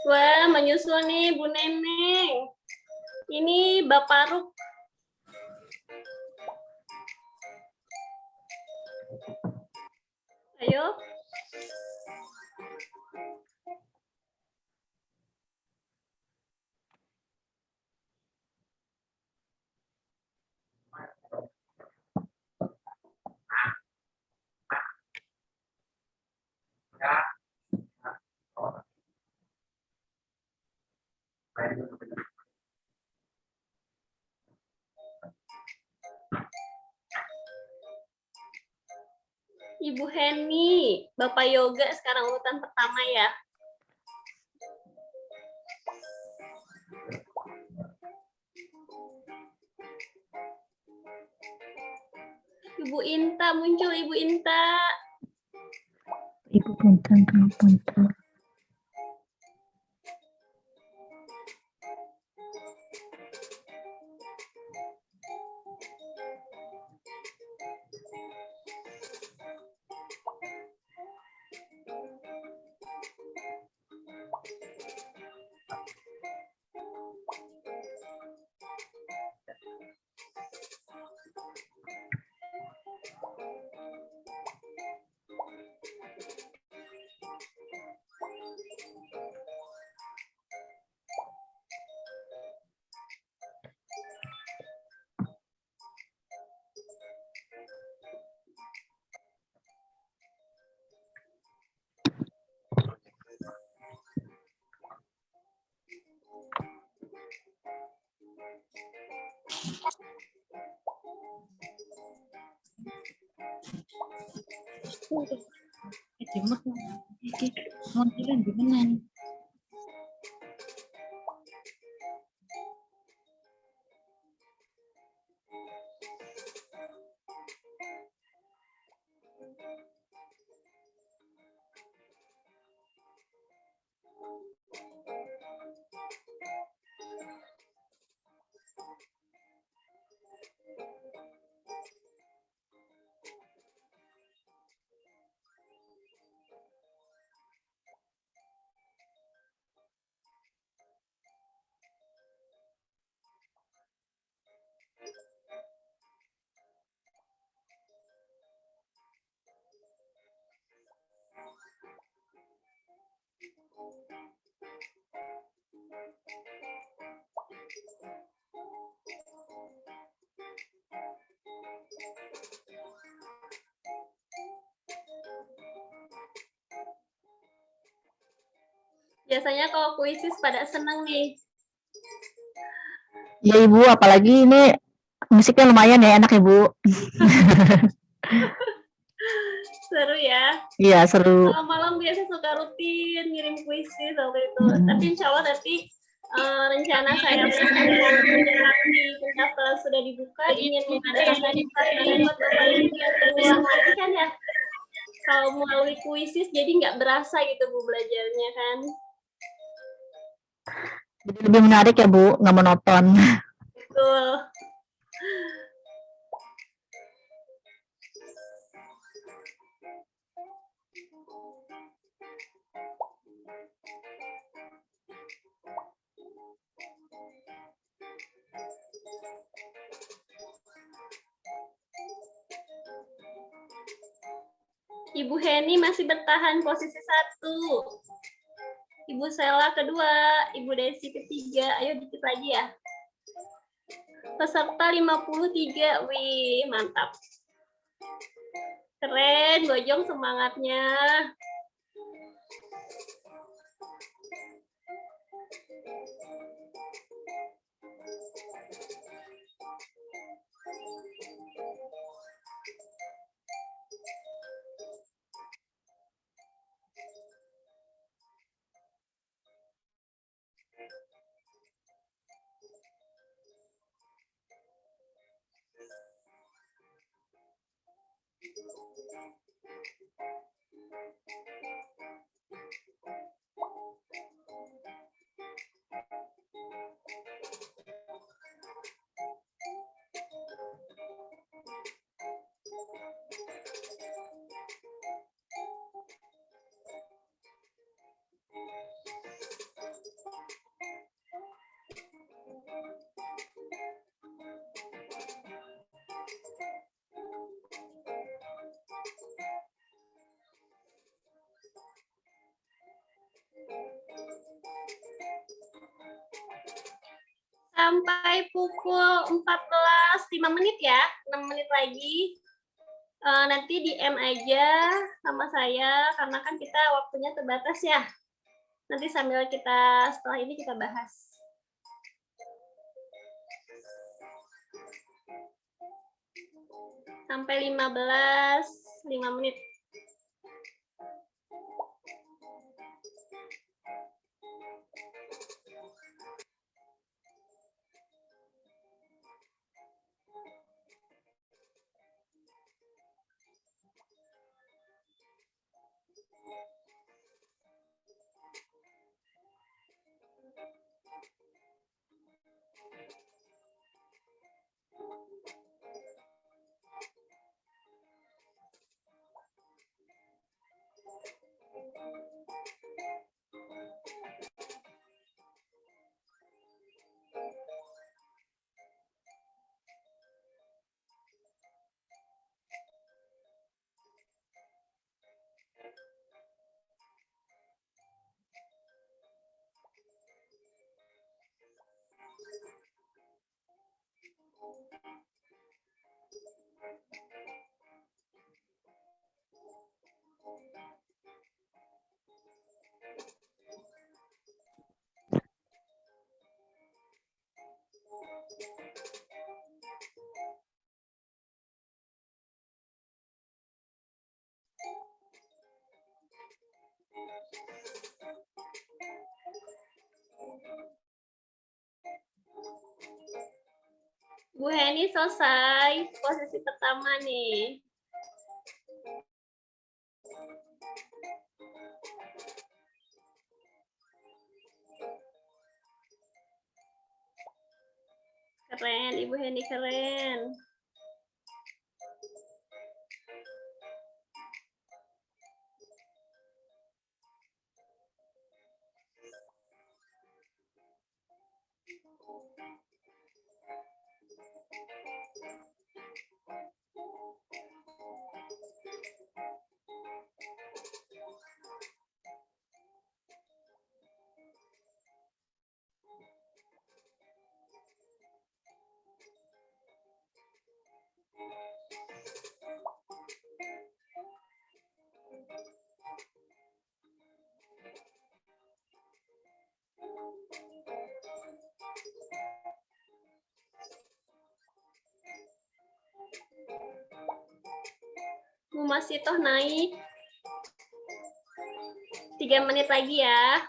Wah, menyusul nih Bu Neneng. Ini Bapak Ruk. Ayo. Ibu Heni, Bapak Yoga sekarang urutan pertama ya. Ibu Inta muncul, Ibu Inta. Ibu punten, punten. Biasanya kalau kuisis pada seneng nih. Ya Ibu, apalagi ini musiknya lumayan ya, enak Ibu. Seru ya. Iya, seru. Malam-malam biasa suka rutin ngirim kuisis waktu itu. Tapi insya Allah nanti rencana saya nanti pendaftaran sudah dibuka, ingin mendapatkan buat Bapak Ibu yang berulang lagi kan ya. Kalau melalui kuisis jadi nggak berasa gitu Bu belajarnya kan. Jadi lebih menarik ya Bu, nggak monoton. Betul. Ibu Heni masih bertahan posisi 1. Ibu Sela kedua, Ibu Desi ketiga. Ayo dikit lagi ya. Peserta 53. Wih, mantap. Keren, Gojong semangatnya. sampai pukul 14.05 ya, 6 menit lagi. Nanti DM aja sama saya, karena kan kita waktunya terbatas ya. Nanti sambil setelah ini kita bahas. Sampai 5 menit. Bu Heni selesai posisi pertama nih. Keren, Ibu Heni keren. Bu masih toh naik. 3 menit lagi ya.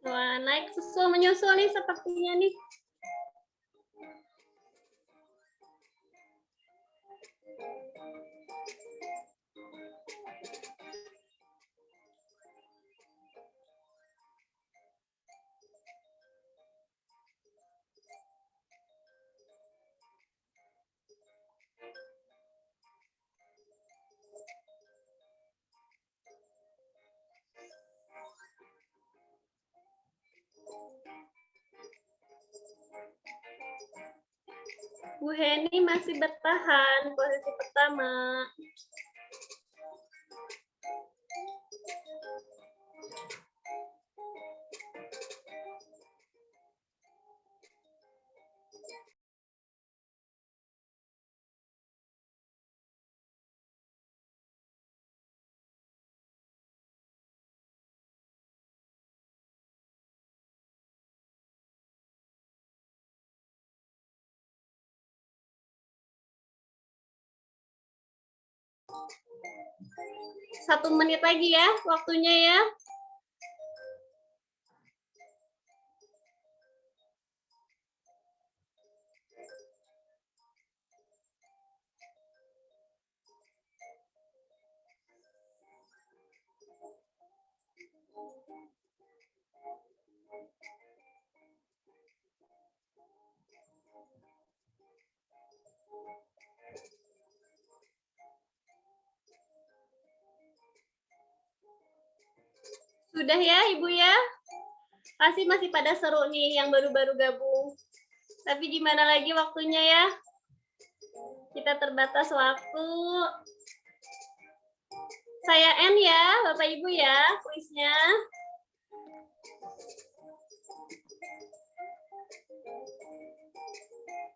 Wah, naik menyusul nih sepertinya nih. Bu Heni masih bertahan posisi pertama. Satu menit lagi ya waktunya ya. Sudah ya, Ibu ya? Pasti masih pada seru nih yang baru-baru gabung. Tapi gimana lagi waktunya ya? Kita terbatas waktu. Saya end ya, Bapak Ibu ya, kuisnya.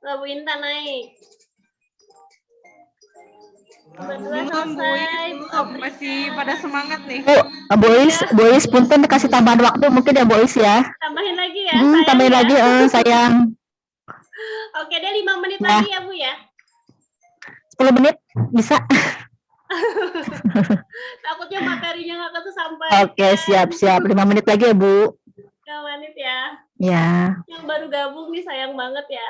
Bu Intan naik. Berdua selesai. Masih pada semangat nih. Boys, punten kasih tambahan waktu mungkin ya boys ya. Tambahin lagi ya, Tambahin ya. lagi, sayang. Oke deh, 5 menit lagi ya Bu ya. 10 menit bisa. Takutnya materinya nggak kesampai. Oke, siap. 5 menit lagi ya Bu. 5 menit ya. Ya. Yang baru gabung nih sayang banget ya.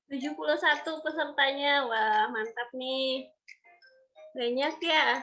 71 pesertanya. Wah, mantap nih. Banyak ya.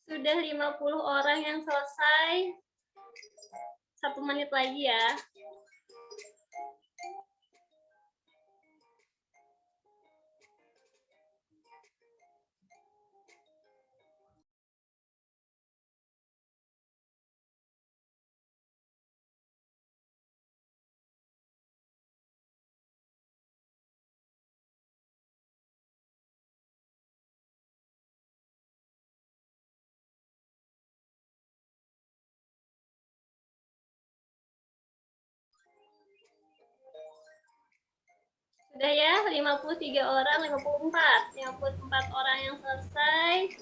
Sudah 50 orang yang selesai. 1 menit lagi ya. Sudah ya, 53 orang, 54 orang yang selesai.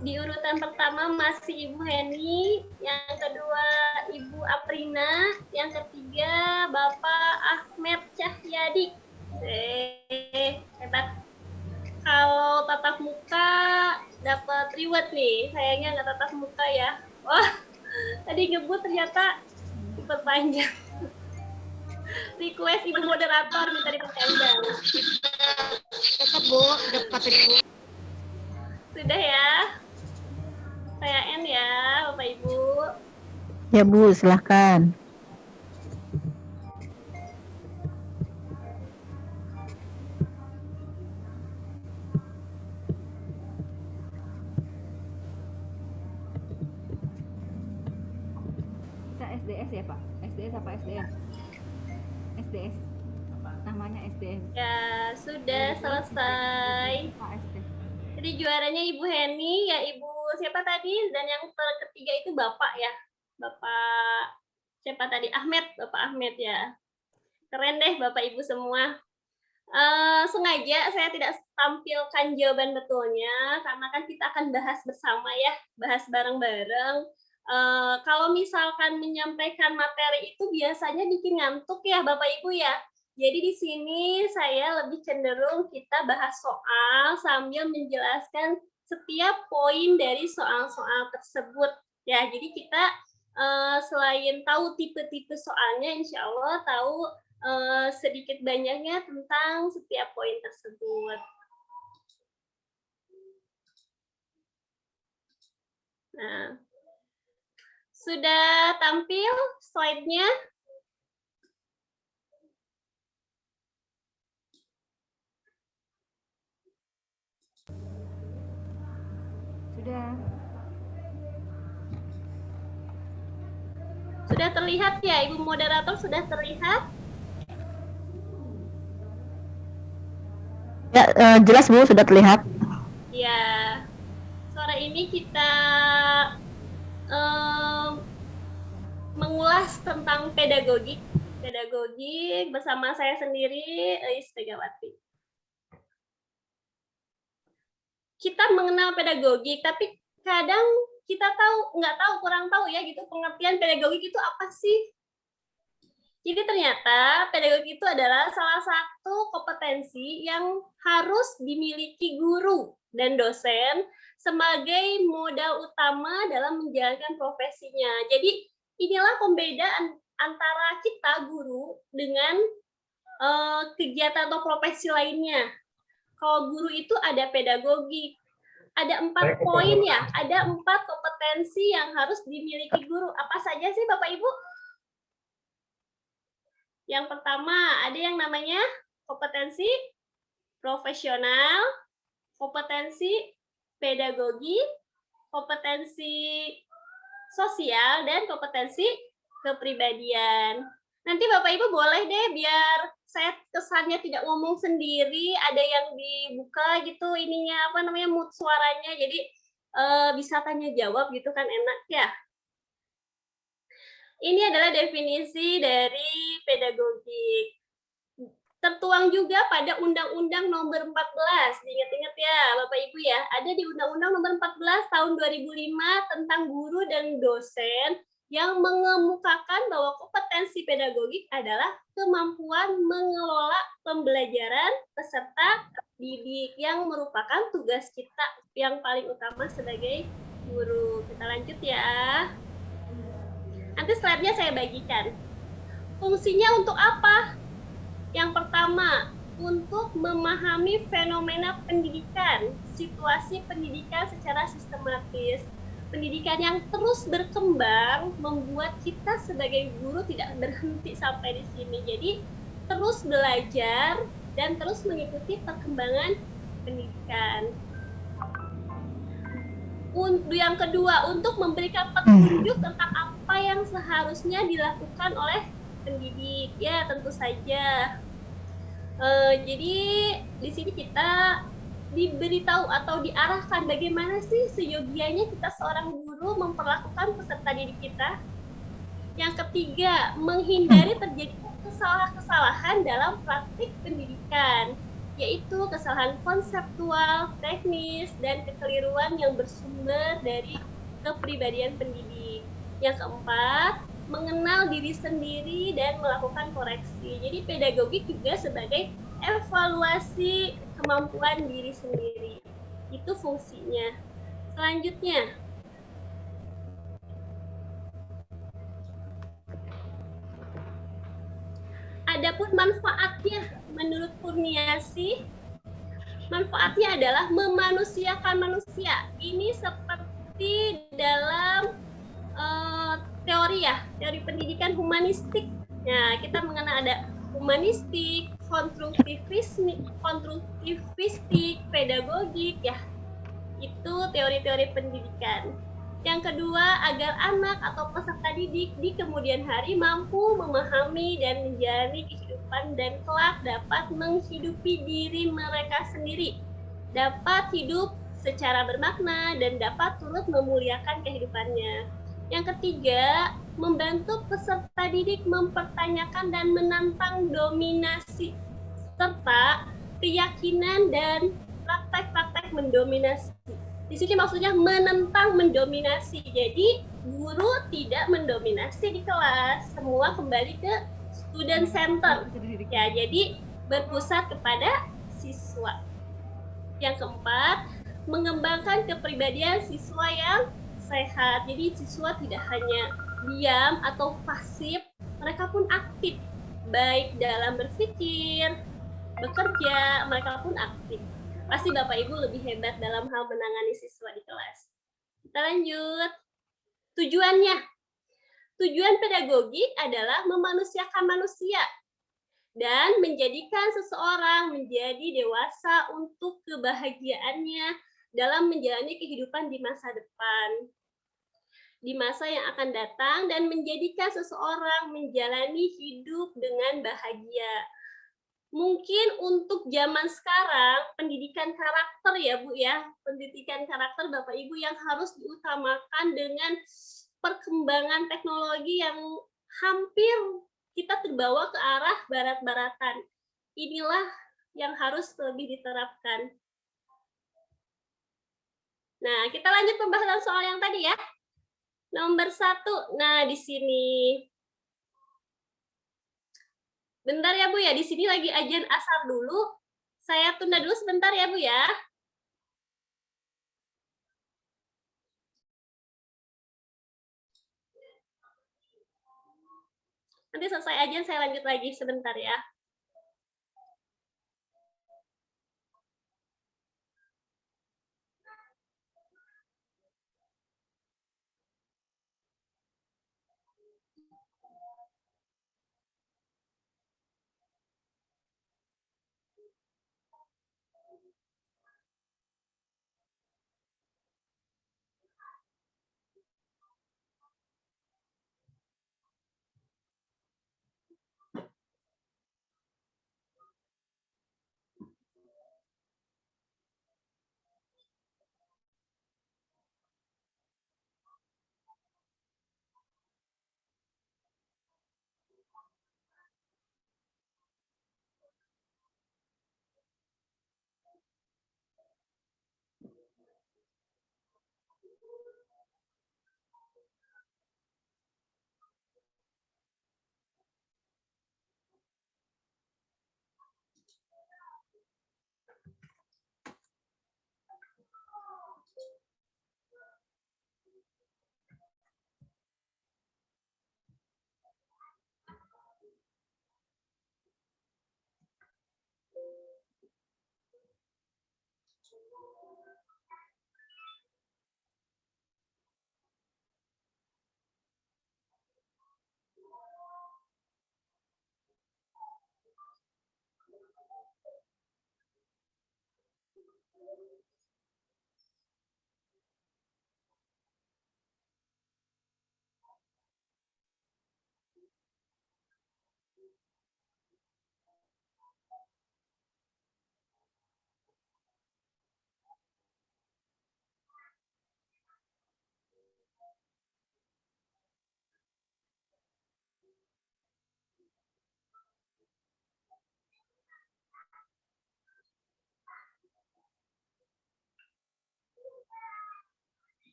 Di urutan pertama masih Ibu Heni, yang kedua Ibu Aprina, yang ketiga Bapak Ahmed Cahyadi. Hebat. Kalau tatap muka dapat reward nih, sayangnya nggak tatap muka ya. Wah, tadi ngebut ternyata diperpanjang. Request Ibu moderator minta diperpanjang. Tetap Bu, dapat Ibu. Sudah ya. Saya N ya, Bapak Ibu. Ya Bu, silahkan. Kita SDS ya Pak? SDS apa SDS? SDS. Namanya SDS. Ya, sudah selesai. Pak SDS. Jadi juaranya Ibu Heni, ya Ibu siapa tadi? Dan yang ketiga itu Bapak ya. Bapak siapa tadi? Ahmed, Bapak Ahmed ya. Keren deh Bapak Ibu semua. Sengaja saya tidak tampilkan jawaban betulnya, karena kan kita akan bahas bersama ya, bahas bareng-bareng. Kalau misalkan menyampaikan materi itu biasanya bikin ngantuk ya Bapak Ibu ya. Jadi di sini saya lebih cenderung kita bahas soal sambil menjelaskan setiap poin dari soal-soal tersebut. Ya, jadi kita selain tahu tipe-tipe soalnya, insya Allah tahu sedikit banyaknya tentang setiap poin tersebut. Nah, sudah tampil slide-nya? Sudah. Sudah terlihat ya, Ibu moderator, sudah terlihat? Ya, jelas Bu, sudah terlihat. Ya, sore ini kita mengulas tentang pedagogik bersama saya sendiri, Eis Megawati. Kita mengenal pedagogik, tapi kadang kita kurang tahu ya gitu pengertian pedagogik itu apa sih? Jadi ternyata pedagogik itu adalah salah satu kompetensi yang harus dimiliki guru dan dosen sebagai modal utama dalam menjalankan profesinya. Jadi inilah pembedaan antara kita guru dengan kegiatan atau profesi lainnya. Kalau guru itu ada pedagogik, ada 4 poin ya, ada 4 kompetensi yang harus dimiliki guru. Apa saja sih Bapak Ibu? Yang pertama, ada yang namanya kompetensi profesional, kompetensi pedagogi, kompetensi sosial, dan kompetensi kepribadian. Nanti Bapak Ibu boleh deh biar saya kesannya tidak ngomong sendiri, ada yang dibuka gitu ininya apa namanya mood suaranya, jadi bisa tanya jawab gitu kan enak ya. Ini adalah definisi dari pedagogik. Tertuang juga pada Undang-Undang Nomor 14. Diingat-ingat ya, Bapak Ibu ya. Ada di Undang-Undang Nomor 14 tahun 2005 tentang guru dan dosen yang mengemukakan bahwa kompetensi pedagogik adalah kemampuan mengelola pembelajaran peserta didik yang merupakan tugas kita yang paling utama sebagai guru. Kita lanjut ya. Nanti slide-nya saya bagikan. Fungsinya untuk apa? Yang pertama, untuk memahami fenomena pendidikan, situasi pendidikan secara sistematis. Pendidikan yang terus berkembang membuat kita sebagai guru tidak berhenti sampai di sini. Jadi, terus belajar dan terus mengikuti perkembangan pendidikan. Yang kedua, untuk memberikan petunjuk tentang apa yang seharusnya dilakukan oleh pendidik. Ya, tentu saja. Jadi di sini kita diberitahu atau diarahkan bagaimana sih seyogianya kita seorang guru memperlakukan peserta didik kita. Yang ketiga, menghindari terjadi kesalahan dalam praktik pendidikan, yaitu kesalahan konseptual, teknis, dan kekeliruan yang bersumber dari kepribadian pendidik. Yang keempat, mengenal diri sendiri dan melakukan koreksi. Jadi pedagogik juga sebagai evaluasi kemampuan diri sendiri. Itu fungsinya. Selanjutnya, adapun manfaatnya menurut Kurniasi, manfaatnya adalah memanusiakan manusia. Ini seperti dalam teori ya, teori pendidikan humanistik. Nah, kita mengenal ada humanistik, konstruktivistik, pedagogik ya. Itu teori-teori pendidikan. Yang kedua, agar anak atau peserta didik di kemudian hari mampu memahami dan menjalani kehidupan dan kelak dapat menghidupi diri mereka sendiri, dapat hidup secara bermakna dan dapat turut memuliakan kehidupannya. Yang ketiga, membantu peserta didik mempertanyakan dan menantang dominasi serta keyakinan dan praktek-praktek mendominasi. Di sini maksudnya menentang mendominasi. Jadi guru tidak mendominasi di kelas, semua kembali ke student center. Ya, jadi berpusat kepada siswa. Yang keempat, mengembangkan kepribadian siswa yang sehat. Jadi siswa tidak hanya diam atau pasif, mereka pun aktif, baik dalam berpikir, bekerja, mereka pun aktif. Pasti Bapak Ibu lebih hebat dalam hal menangani siswa di kelas. Kita lanjut. Tujuannya. Tujuan pedagogik adalah memanusiakan manusia dan menjadikan seseorang menjadi dewasa untuk kebahagiaannya dalam menjalani kehidupan di masa depan, di masa yang akan datang, dan menjadikan seseorang menjalani hidup dengan bahagia. Mungkin untuk zaman sekarang, pendidikan karakter ya Bu ya, pendidikan karakter Bapak Ibu yang harus diutamakan dengan perkembangan teknologi yang hampir kita terbawa ke arah barat-baratan. Inilah yang harus lebih diterapkan. Nah, kita lanjut pembahasan soal yang tadi ya. Nomor 1, nah di sini. Bentar ya Bu ya, di sini lagi ajan asar dulu. Saya tunda dulu sebentar ya Bu ya. Nanti selesai ajan saya lanjut lagi sebentar ya.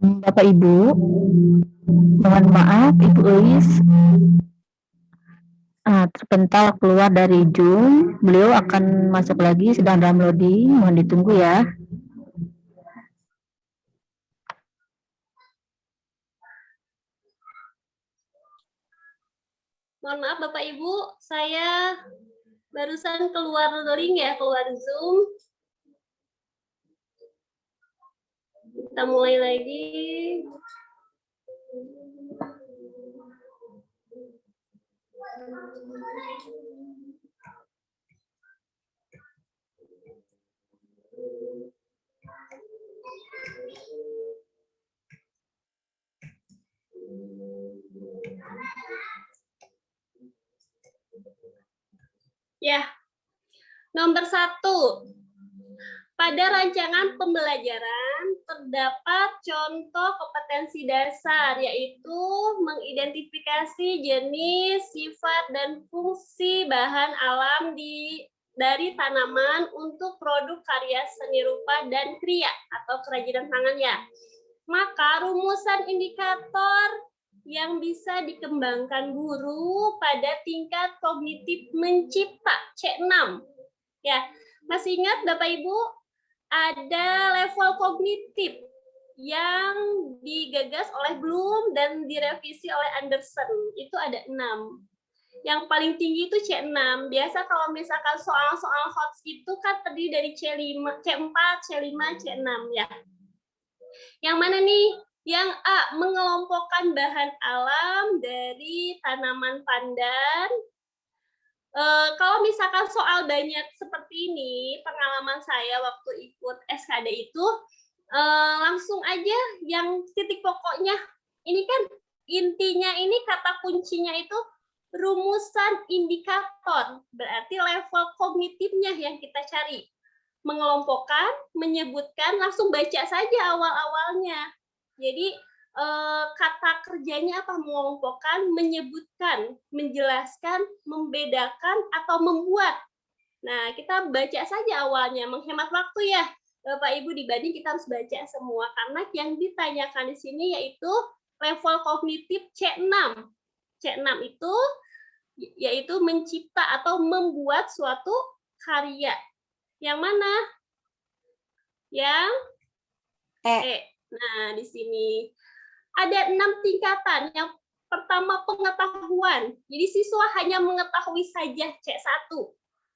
Bapak Ibu, mohon maaf Ibu Eis terpental keluar dari Zoom. Beliau akan masuk lagi, sedang downloading, mohon ditunggu ya. Mohon maaf Bapak Ibu, saya barusan keluar link ya, keluar Zoom. Kita mulai lagi. Ya, nomor 1. Pada rancangan pembelajaran terdapat contoh kompetensi dasar, yaitu mengidentifikasi jenis, sifat, dan fungsi bahan alam dari tanaman untuk produk karya seni rupa dan kriya atau kerajinan tangan ya. Maka rumusan indikator yang bisa dikembangkan guru pada tingkat kognitif mencipta C6. Ya, masih ingat Bapak Ibu? Ada level kognitif yang digagas oleh Bloom dan direvisi oleh Anderson. Itu ada 6. Yang paling tinggi itu C6. Biasa kalau misalkan soal-soal HOTS itu kan terdiri dari C5, C4, C5, C6 ya. Yang mana nih? Yang A, mengelompokkan bahan alam dari tanaman pandan. Kalau misalkan soal banyak seperti ini, pengalaman saya waktu ikut SKD itu, langsung aja yang titik pokoknya. Ini kan intinya ini kata kuncinya itu rumusan indikator, berarti level kognitifnya yang kita cari. Mengelompokkan, menyebutkan, langsung baca saja awal-awalnya. Jadi kata kerjanya apa? Mengelompokkan, menyebutkan, menjelaskan, membedakan, atau membuat. Nah, kita baca saja awalnya, menghemat waktu ya, Bapak Ibu, dibanding kita harus baca semua. Karena yang ditanyakan di sini yaitu level kognitif C6. C6 itu yaitu mencipta atau membuat suatu karya. Yang mana? Yang E. Nah, di sini ada 6 tingkatan. Yang pertama pengetahuan. Jadi siswa hanya mengetahui saja C1.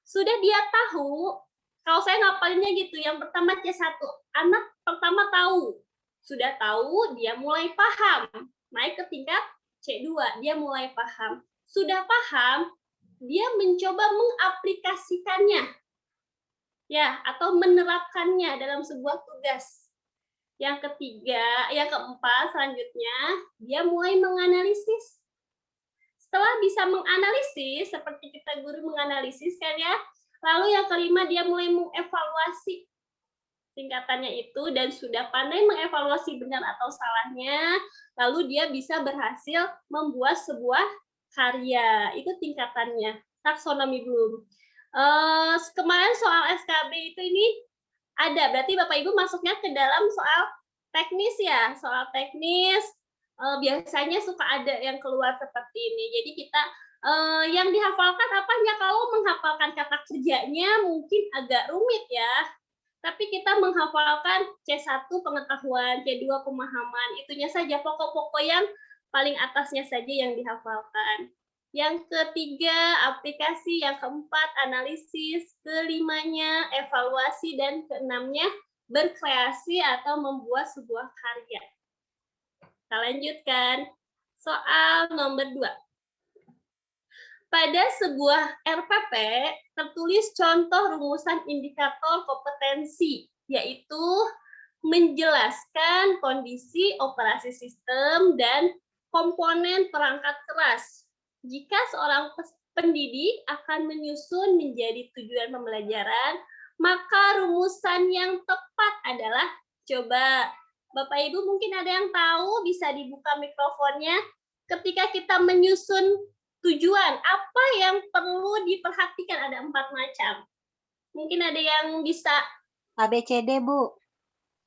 Sudah dia tahu, kalau saya ngapalinnya gitu, yang pertama C1. Anak pertama tahu. Sudah tahu, dia mulai paham. Naik ke tingkat C2, dia mulai paham. Sudah paham, dia mencoba mengaplikasikannya. Ya, atau menerapkannya dalam sebuah tugas. Yang ketiga, yang keempat selanjutnya, dia mulai menganalisis. Setelah bisa menganalisis, seperti kita guru menganalisis kan ya, lalu yang kelima dia mulai mengevaluasi tingkatannya itu dan sudah pandai mengevaluasi benar atau salahnya, lalu dia bisa berhasil membuat sebuah karya. Itu tingkatannya, taksonomi Bloom. Kemarin soal SKB itu ini ada, berarti Bapak Ibu masuknya ke dalam soal teknis ya, soal teknis biasanya suka ada yang keluar seperti ini. Jadi kita yang dihafalkan apanya? Kalau menghafalkan kata kerjanya mungkin agak rumit ya, tapi kita menghafalkan C1 pengetahuan, C2 pemahaman, itunya saja, pokok-pokok yang paling atasnya saja yang dihafalkan. Yang ketiga, aplikasi. Yang keempat, analisis. Kelimanya, evaluasi. Dan keenamnya, berkreasi atau membuat sebuah karya. Kita lanjutkan. Soal nomor 2. Pada sebuah RPP, tertulis contoh rumusan indikator kompetensi, yaitu menjelaskan kondisi operasi sistem dan komponen perangkat keras. Jika seorang pendidik akan menyusun menjadi tujuan pembelajaran, maka rumusan yang tepat adalah, coba Bapak Ibu mungkin ada yang tahu, bisa dibuka mikrofonnya. Ketika kita menyusun tujuan, apa yang perlu diperhatikan? Ada 4 macam. Mungkin ada yang bisa. ABCD, Bu.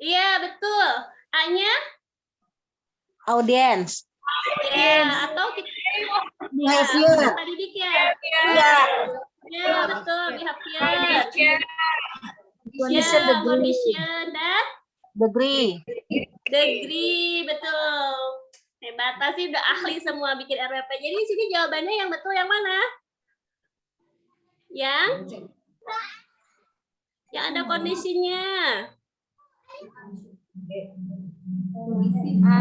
Iya, betul. A-nya? audience, Ya, atau kita behavior, peserta didik ya. ya, Ya, betul, behavior. condition, Ya, degree, condition dan degree. degree, betul. Hebat, pasti udah ahli semua bikin RWP. Jadi di sini jawabannya yang betul yang mana? Yang ada kondisinya. A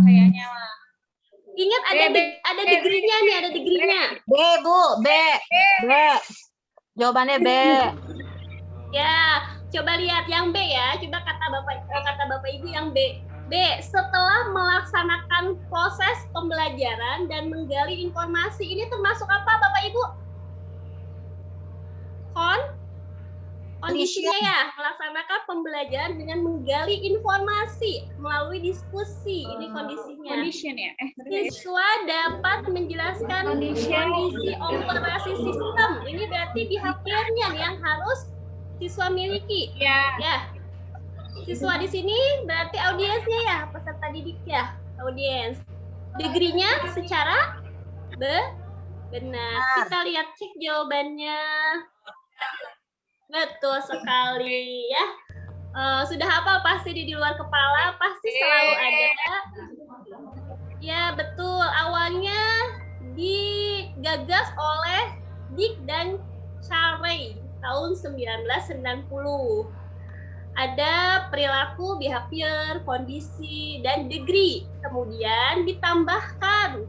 kayaknya. Ingat ada degree-nya nih, ada degree-nya. B, Bu, B. Jawabannya B. Ya, coba lihat yang B ya. Coba kata Bapak Ibu yang B. B, setelah melaksanakan proses pembelajaran dan menggali informasi, ini termasuk apa Bapak Ibu? Kondisinya ya, melaksanakan pembelajaran dengan menggali informasi melalui diskusi. Ini kondisinya. Condition ya? Siswa dapat menjelaskan kondisi operasi sistem. Ini berarti behaviornya yang harus siswa miliki. Ya. Siswa di sini berarti audiensnya ya, peserta didik ya, audiens. Degree-nya secara benar. Kita lihat cek jawabannya. Betul sekali ya. Sudah hafal pasti di luar kepala, pasti selalu ada. Ya betul, awalnya digagas oleh Dick dan Charey tahun 1990. Ada perilaku, behavior, kondisi, dan degree. Kemudian ditambahkan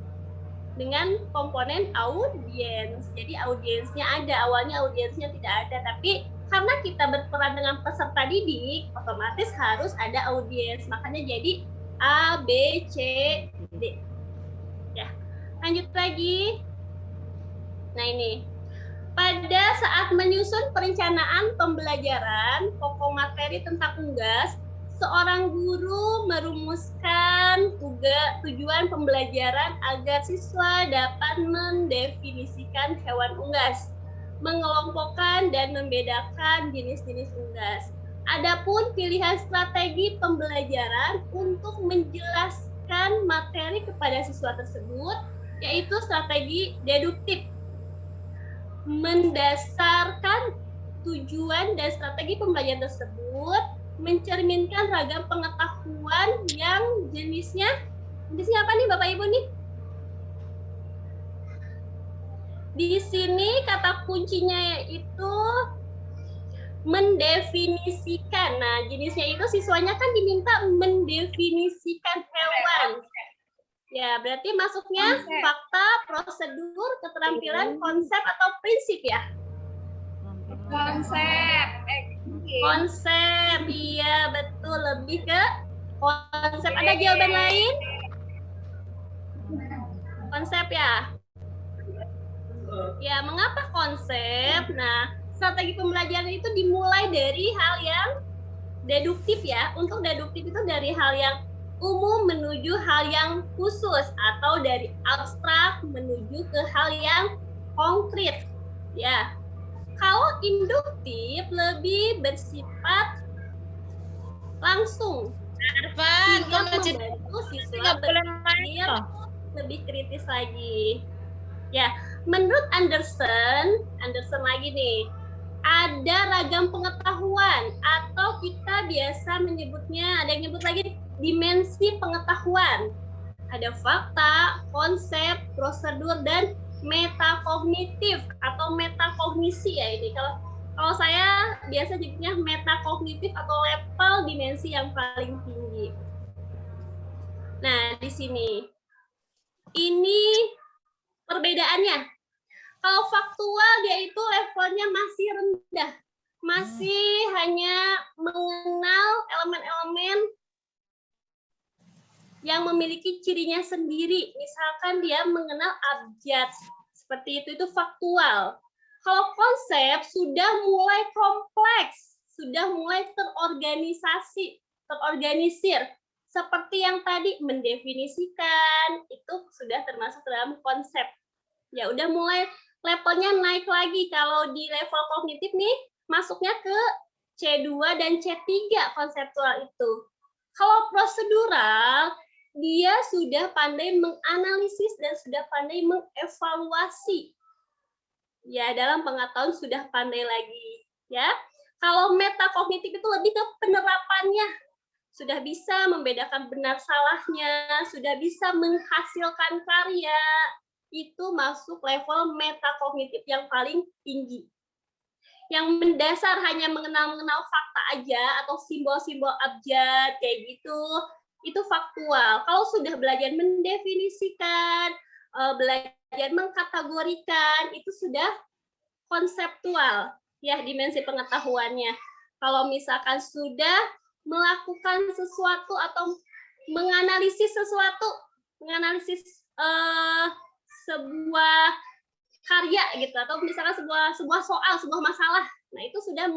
dengan komponen audiens. Jadi audiensnya ada, awalnya audiensnya tidak ada, tapi karena kita berperan dengan peserta didik, otomatis harus ada audiens. Makanya jadi A, B, C, D. Ya, lanjut lagi. Nah ini, pada saat menyusun perencanaan pembelajaran pokok materi tentang unggas, seorang guru merumuskan tujuan pembelajaran agar siswa dapat mendefinisikan hewan unggas, mengelompokkan dan membedakan jenis-jenis unggas. Adapun pilihan strategi pembelajaran untuk menjelaskan materi kepada siswa tersebut, yaitu strategi deduktif. Mendasarkan tujuan dan strategi pembelajaran tersebut mencerminkan ragam pengetahuan yang jenisnya apa nih Bapak Ibu nih? Di sini kata kuncinya yaitu mendefinisikan. Nah, jenisnya itu siswanya kan diminta mendefinisikan hewan. Ya, berarti masuknya fakta, prosedur, keterampilan, konsep atau prinsip ya? Konsep, iya betul, lebih ke konsep. Ada jawaban lain? Konsep ya? Ya, mengapa konsep? Nah, strategi pembelajaran itu dimulai dari hal yang deduktif ya. Untuk deduktif itu dari hal yang umum menuju hal yang khusus atau dari abstrak menuju ke hal yang konkret. Ya. Kalau induktif lebih bersifat langsung. Sehingga membantu siswa berpikir lebih kritis lagi. Ya, menurut Anderson lagi nih, ada ragam pengetahuan atau kita biasa menyebutnya, ada yang nyebut lagi dimensi pengetahuan. Ada fakta, konsep, prosedur, dan metakognitif atau metakognisi ya ini. Kalau saya biasa nyebutnya metakognitif atau level dimensi yang paling tinggi. Nah, di sini ini perbedaannya. Kalau faktual dia itu levelnya masih rendah. Masih hanya mengenal elemen-elemen yang memiliki cirinya sendiri. Misalkan dia mengenal abjad. Seperti itu faktual. Kalau konsep sudah mulai kompleks, sudah mulai terorganisir. Seperti yang tadi mendefinisikan, itu sudah termasuk dalam konsep. Ya udah mulai levelnya naik lagi. Kalau di level kognitif nih, masuknya ke C2 dan C3 konseptual itu. Kalau prosedural, dia sudah pandai menganalisis dan sudah pandai mengevaluasi. Ya, dalam pengetahuan sudah pandai lagi. Ya, kalau metakognitif itu lebih ke penerapannya. Sudah bisa membedakan benar salahnya, sudah bisa menghasilkan karya. Itu masuk level metakognitif yang paling tinggi. Yang mendasar hanya mengenal fakta aja atau simbol-simbol abjad kayak gitu, itu faktual. Kalau sudah belajar mendefinisikan, belajar mengkategorikan, itu sudah konseptual ya, dimensi pengetahuannya. Kalau misalkan sudah melakukan sesuatu atau menganalisis sesuatu, menganalisis sebuah karya gitu, atau misalkan sebuah soal, sebuah masalah. Nah, itu sudah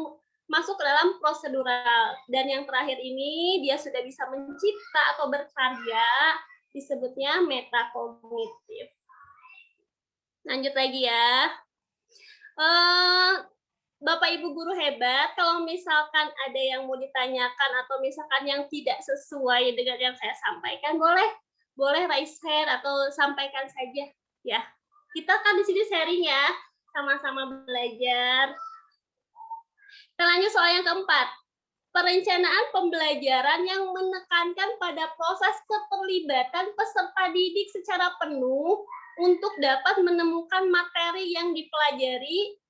masuk ke dalam prosedural. Dan yang terakhir ini dia sudah bisa mencipta atau berkarya, disebutnya metakognitif. Lanjut lagi ya. Bapak Ibu guru hebat, kalau misalkan ada yang mau ditanyakan atau misalkan yang tidak sesuai dengan yang saya sampaikan, boleh raise hand atau sampaikan saja ya. Kita kan di sini sharing ya, sama-sama belajar. Kita lanjut soal yang keempat. Perencanaan pembelajaran yang menekankan pada proses keterlibatan peserta didik secara penuh untuk dapat menemukan materi yang dipelajari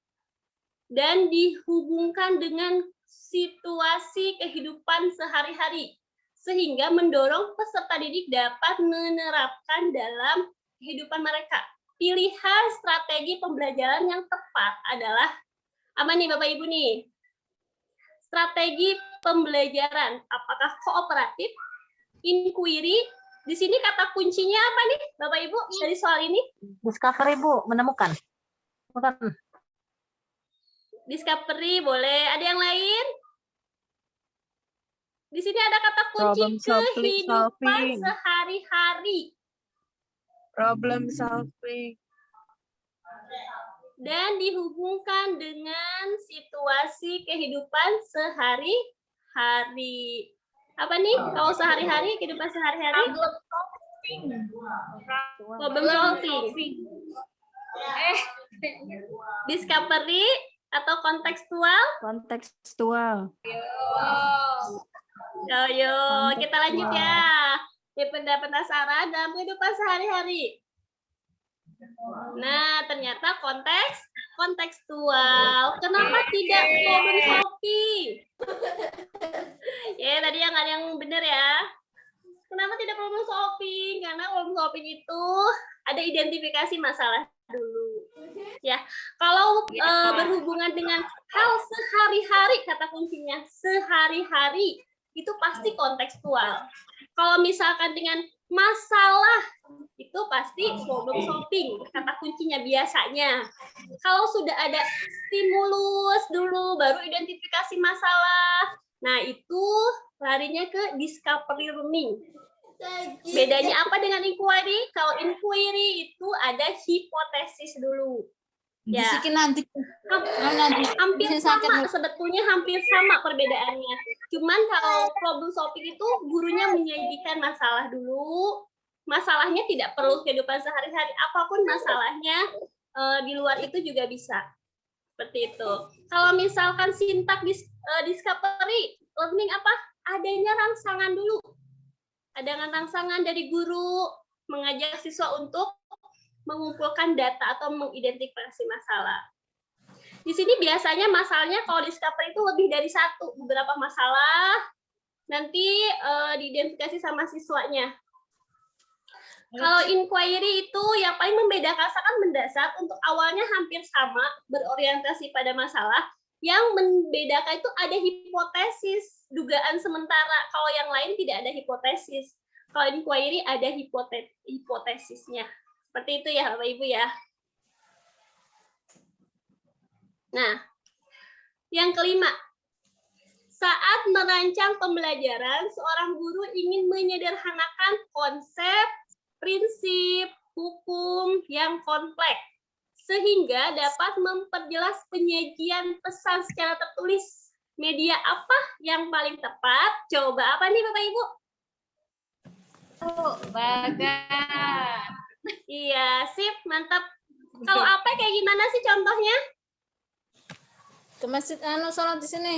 dan dihubungkan dengan situasi kehidupan sehari-hari, sehingga mendorong peserta didik dapat menerapkan dalam kehidupan mereka. Pilihan strategi pembelajaran yang tepat adalah apa nih Bapak Ibu nih? Strategi pembelajaran, apakah kooperatif, inquiry? Di sini kata kuncinya apa nih Bapak Ibu dari soal ini? Discovery, Bu, menemukan. Bukan. Discovery boleh. Ada yang lain? Di sini ada kata kunci kehidupan sehari-hari. Problem solving. Dan dihubungkan dengan situasi kehidupan sehari-hari. Apa nih? Kalau sehari-hari, kehidupan sehari-hari? Problem solving. Discovery atau kontekstual? Kontekstual. Yo, kita lanjut ya. Daripada penasaran dalam kehidupan sehari-hari. Nah, ternyata kontekstual. Kenapa tidak problem solving? Ya, tadi yang ada yang benar ya. Kenapa tidak problem solving? Karena problem solving itu ada identifikasi masalah dulu. Ya, kalau berhubungan dengan hal sehari-hari, kata kuncinya sehari-hari, itu pasti kontekstual. Kalau misalkan dengan masalah, itu pasti problem solving, kata kuncinya biasanya. Kalau sudah ada stimulus dulu, baru identifikasi masalah, nah itu larinya ke discovery learning. Bedanya apa dengan inquiry? Kalau inquiry itu ada hipotesis dulu. Ya, hampir sama sebetulnya, hampir sama perbedaannya. Cuman kalau problem solving itu gurunya menyajikan masalah dulu. Masalahnya tidak perlu kehidupan sehari-hari, apapun masalahnya di luar itu juga bisa. Seperti itu. Kalau misalkan sintak discovery learning apa? Adanya rangsangan dulu. Ada rangsangan dari guru mengajak siswa untuk mengumpulkan data atau mengidentifikasi masalah. Di sini biasanya masalahnya kalau discovery itu lebih dari satu, beberapa masalah nanti diidentifikasi sama siswanya. Kalau inquiry itu yang paling membedakan sangat mendasar, untuk awalnya hampir sama, berorientasi pada masalah. Yang membedakan itu ada hipotesis, dugaan sementara. Kalau yang lain tidak ada hipotesis. Kalau inquiry ada hipotesisnya. Seperti itu ya Bapak Ibu ya. Nah, yang kelima, saat merancang pembelajaran, seorang guru ingin menyederhanakan konsep, prinsip, hukum yang kompleks, sehingga dapat memperjelas penyajian pesan secara tertulis. Media apa yang paling tepat? Coba apa nih Bapak Ibu? Bagan. Iya, sip, mantap. Kalau apa kayak gimana sih contohnya? Ke masjid sholat di sini.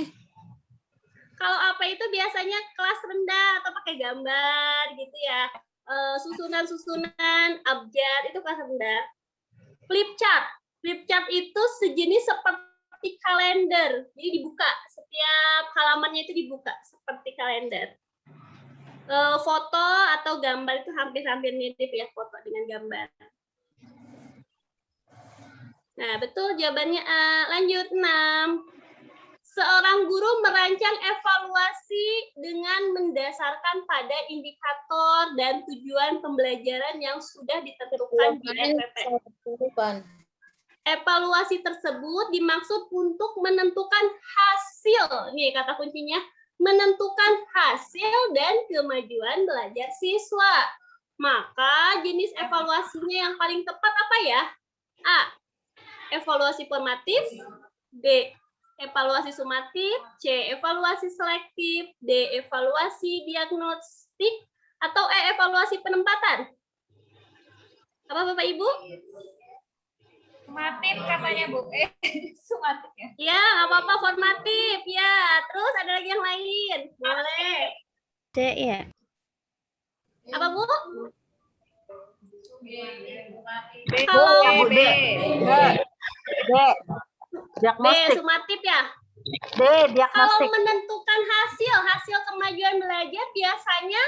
Kalau apa itu biasanya kelas rendah atau pakai gambar gitu ya. Susunan-susunan, abjad itu kelas rendah. Flip chart. Flip chart itu sejenis seperti kalender. Jadi dibuka, setiap halamannya itu dibuka seperti kalender. Foto atau gambar itu hampir-hampir mirip ya, foto dengan gambar. Nah, betul jawabannya A. Lanjut 6. Seorang guru merancang evaluasi dengan mendasarkan pada indikator dan tujuan pembelajaran yang sudah ditentukan di SPP. Evaluasi tersebut dimaksud untuk menentukan hasil. Nih kata kuncinya, menentukan hasil dan kemajuan belajar siswa. Maka jenis evaluasinya yang paling tepat apa ya? A. Evaluasi formatif. B. Evaluasi sumatif. C. Evaluasi selektif. D. Evaluasi diagnostik. Atau E. Evaluasi penempatan. Apa Bapak Ibu? Sumatif katanya Bu. Sumatif ya. Ya, nggak apa-apa, formatif. Ya, terus ada lagi yang lain. Boleh. C ya. Apa Bu? B, Kalau Bu, D. D. B, Diagnostik. sumatif ya. D, Kalau diagnostik. menentukan hasil kemajuan belajar biasanya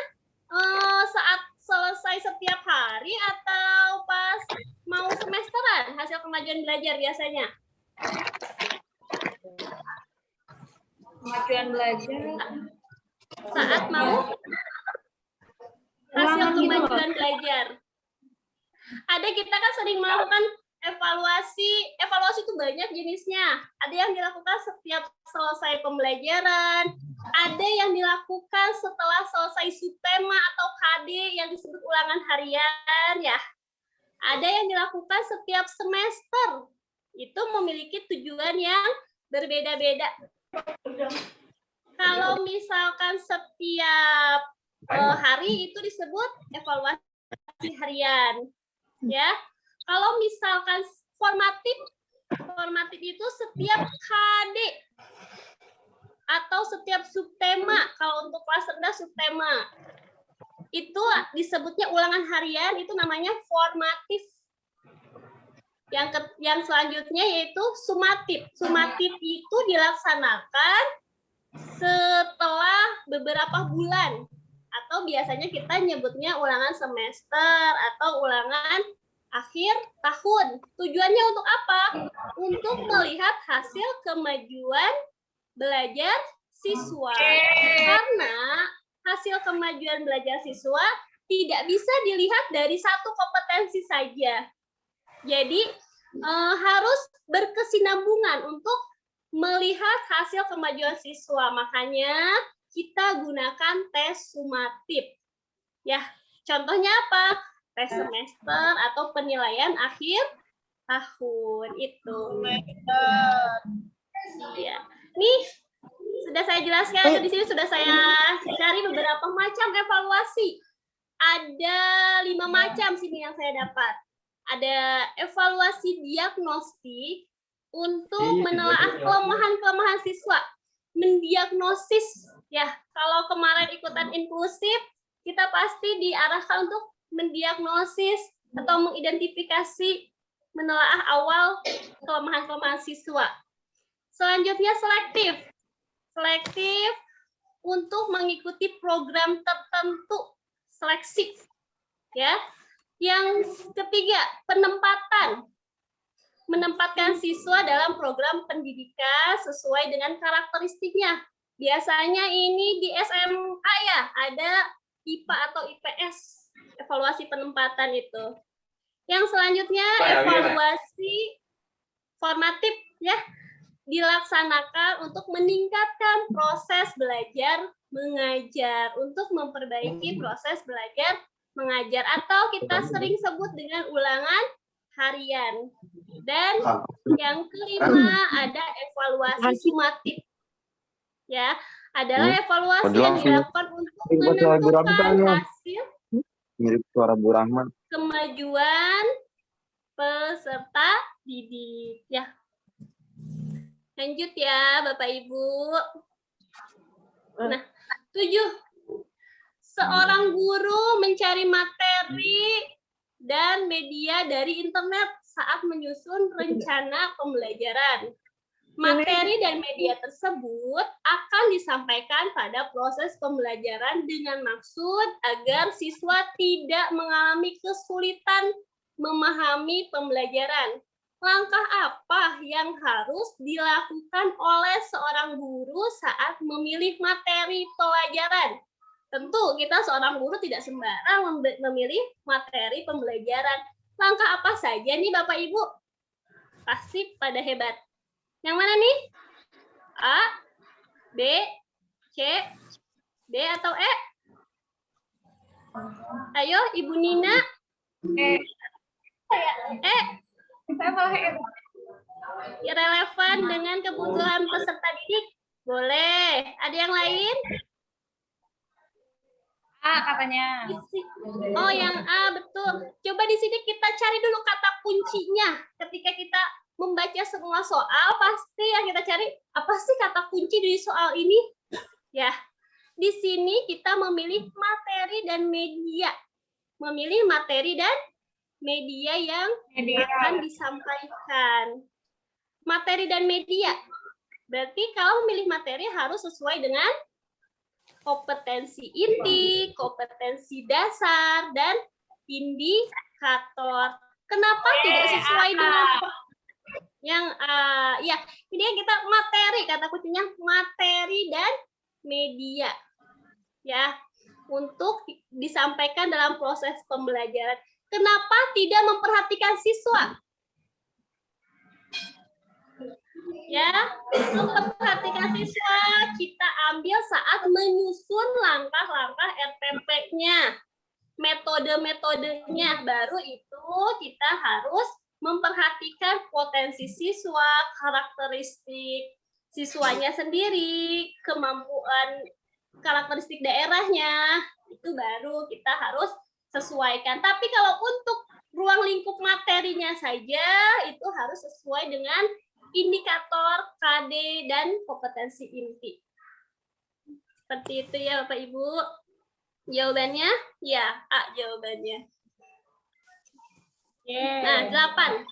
saat selesai setiap hari atau pas mau semesteran hasil kemajuan belajar biasanya. Kemajuan belajar. Saat mau hasil kemajuan belajar. Ada kita kan sering melakukan evaluasi itu banyak jenisnya. Ada yang dilakukan setiap selesai pembelajaran, ada yang dilakukan setelah selesai subtema atau KD yang disebut ulangan harian ya. Ada yang dilakukan setiap semester. Itu memiliki tujuan yang berbeda-beda. Kalau misalkan setiap hari itu disebut evaluasi harian. Ya. Kalau misalkan formatif itu setiap KD atau setiap subtema. Kalau untuk kelas rendah subtema itu disebutnya ulangan harian, itu namanya formatif. Yang selanjutnya yaitu sumatif. Sumatif itu dilaksanakan setelah beberapa bulan atau biasanya kita nyebutnya ulangan semester atau ulangan akhir tahun. Tujuannya untuk apa? Untuk melihat hasil kemajuan belajar siswa. Karena hasil kemajuan belajar siswa tidak bisa dilihat dari satu kompetensi saja. Jadi harus berkesinambungan untuk melihat hasil kemajuan siswa. Makanya kita gunakan tes sumatif. Ya, contohnya apa? Tes semester atau penilaian akhir tahun itu. Ya. Nih sudah saya jelaskan, di sini sudah saya cari beberapa macam evaluasi. Ada 5 macam sini yang saya dapat. Ada evaluasi diagnostik untuk menelaah kelemahan-kelemahan siswa, mendiagnosis ya. Kalau kemarin ikutan inklusif, kita pasti diarahkan untuk mendiagnosis atau mengidentifikasi, menelaah awal kelemahan-kelemahan siswa. Selanjutnya selektif. Selektif untuk mengikuti program tertentu, seleksi. Ya. Yang ketiga, penempatan. Menempatkan siswa dalam program pendidikan sesuai dengan karakteristiknya. Biasanya ini di SMA ya, ada IPA atau IPS. Evaluasi penempatan itu. Yang selanjutnya evaluasi formatif ya, dilaksanakan untuk meningkatkan proses belajar mengajar, untuk memperbaiki proses belajar mengajar, atau kita sering sebut dengan ulangan harian. Dan yang kelima ada evaluasi sumatif. Ya, adalah evaluasi yang dilakukan untuk menentukan hasil Mirip suara Bu Rahman. Kemajuan peserta didik. Ya. Lanjut ya, Bapak Ibu. Nah, 7. Seorang guru mencari materi dan media dari internet saat menyusun rencana pembelajaran. Materi dan media tersebut akan disampaikan pada proses pembelajaran dengan maksud agar siswa tidak mengalami kesulitan memahami pembelajaran. Langkah apa yang harus dilakukan oleh seorang guru saat memilih materi pelajaran? Tentu kita seorang guru tidak sembarang memilih materi pembelajaran. Langkah apa saja nih Bapak Ibu? Pasti pada hebat. Yang mana nih? A, B, C, D atau E? Ayo Ibu Nina. E. Relevan dengan kebutuhan peserta didik. Boleh. Ada yang lain? A katanya. Oh, yang A, betul. Coba di sini kita cari dulu kata kuncinya. Ketika kita membaca semua soal, pasti yang kita cari, apa sih kata kunci dari soal ini? Ya, di sini kita memilih materi dan media. Memilih materi dan media yang akan disampaikan. Materi dan media. Berarti kalau memilih materi harus sesuai dengan kompetensi inti, kompetensi dasar, dan indikator. Kenapa tidak sesuai dengan yang ya, ini yang kita materi, kata kuncinya materi dan media. Ya, untuk disampaikan dalam proses pembelajaran. Kenapa tidak memperhatikan siswa? Ya, memperhatikan siswa kita ambil saat menyusun langkah-langkah RPP-nya, metode-metodenya. Baru itu kita harus memperhatikan potensi siswa, karakteristik siswanya sendiri, kemampuan karakteristik daerahnya, itu baru kita harus sesuaikan. Tapi kalau untuk ruang lingkup materinya saja, itu harus sesuai dengan indikator, KD, dan kompetensi inti. Seperti itu ya Bapak Ibu. Jawabannya? Ya, A jawabannya. Nah, 8.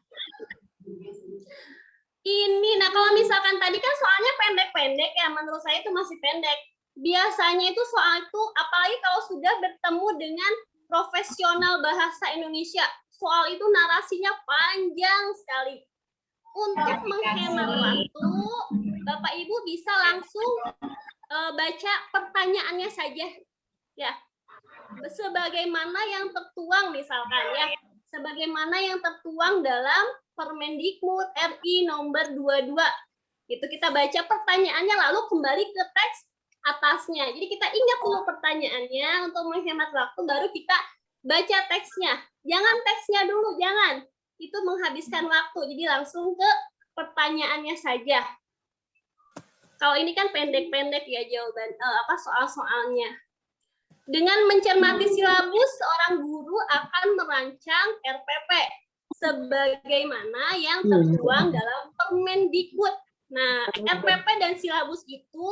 Ini, nah kalau misalkan tadi kan soalnya pendek-pendek ya, menurut saya itu masih pendek. Biasanya itu soal itu, apalagi kalau sudah bertemu dengan profesional bahasa Indonesia, soal itu narasinya panjang sekali. Untuk menghemat waktu, Bapak Ibu bisa langsung baca pertanyaannya saja. Ya, sebagaimana yang tertuang misalkan ya, sebagaimana yang tertuang dalam Permendikbud RI nomor 22. Itu kita baca pertanyaannya lalu kembali ke teks atasnya. Jadi kita ingat dulu pertanyaannya untuk menghemat waktu, baru kita baca teksnya. Jangan teksnya dulu, jangan. Itu menghabiskan waktu. Jadi langsung ke pertanyaannya saja. Kalau ini kan pendek-pendek ya jawaban soal-soalnya. Dengan mencermati silabus, seorang guru akan merancang RPP sebagaimana yang tertuang dalam Permendikbud. Nah, RPP dan silabus itu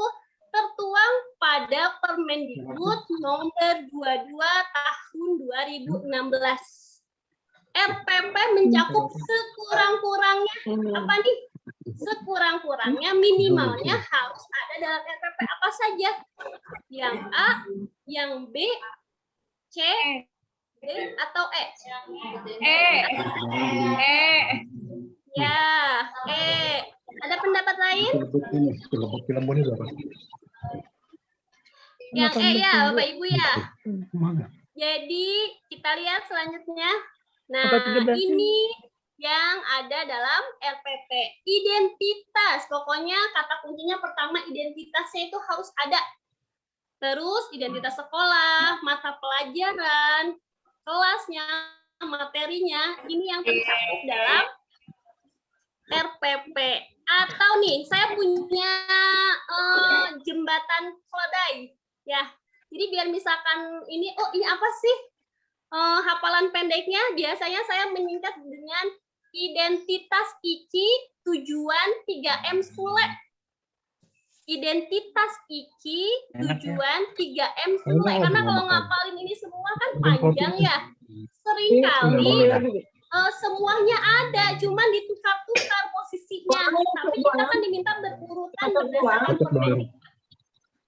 tertuang pada Permendikbud nomor 22 tahun 2016. RPP mencakup sekurang-kurangnya apa nih? Sekurang-kurangnya minimalnya harus ada dalam RPP apa saja? Yang A, yang B, C, D atau E? Ya, E. Ada pendapat lain? Yang E ya, Bapak Ibu ya. Jadi kita lihat selanjutnya. Nah, ini yang ada dalam RPP. Identitas, pokoknya kata kuncinya pertama identitasnya itu harus ada. Terus identitas sekolah, mata pelajaran, kelasnya, materinya, ini yang tercakup dalam RPP. Atau nih, saya punya jembatan keledai, ya. Jadi biar misalkan ini, oh ini apa sih? hafalan pendeknya biasanya saya menyingkat dengan identitas IKI tujuan 3M Sule. Identitas IKI tujuan 3M Sule. Karena kalau ngapalin ini semua kan panjang ya. Seringkali semuanya ada, cuman ditukar-tukar posisinya. Tapi kita kan diminta berurutan berdasarkan permendik.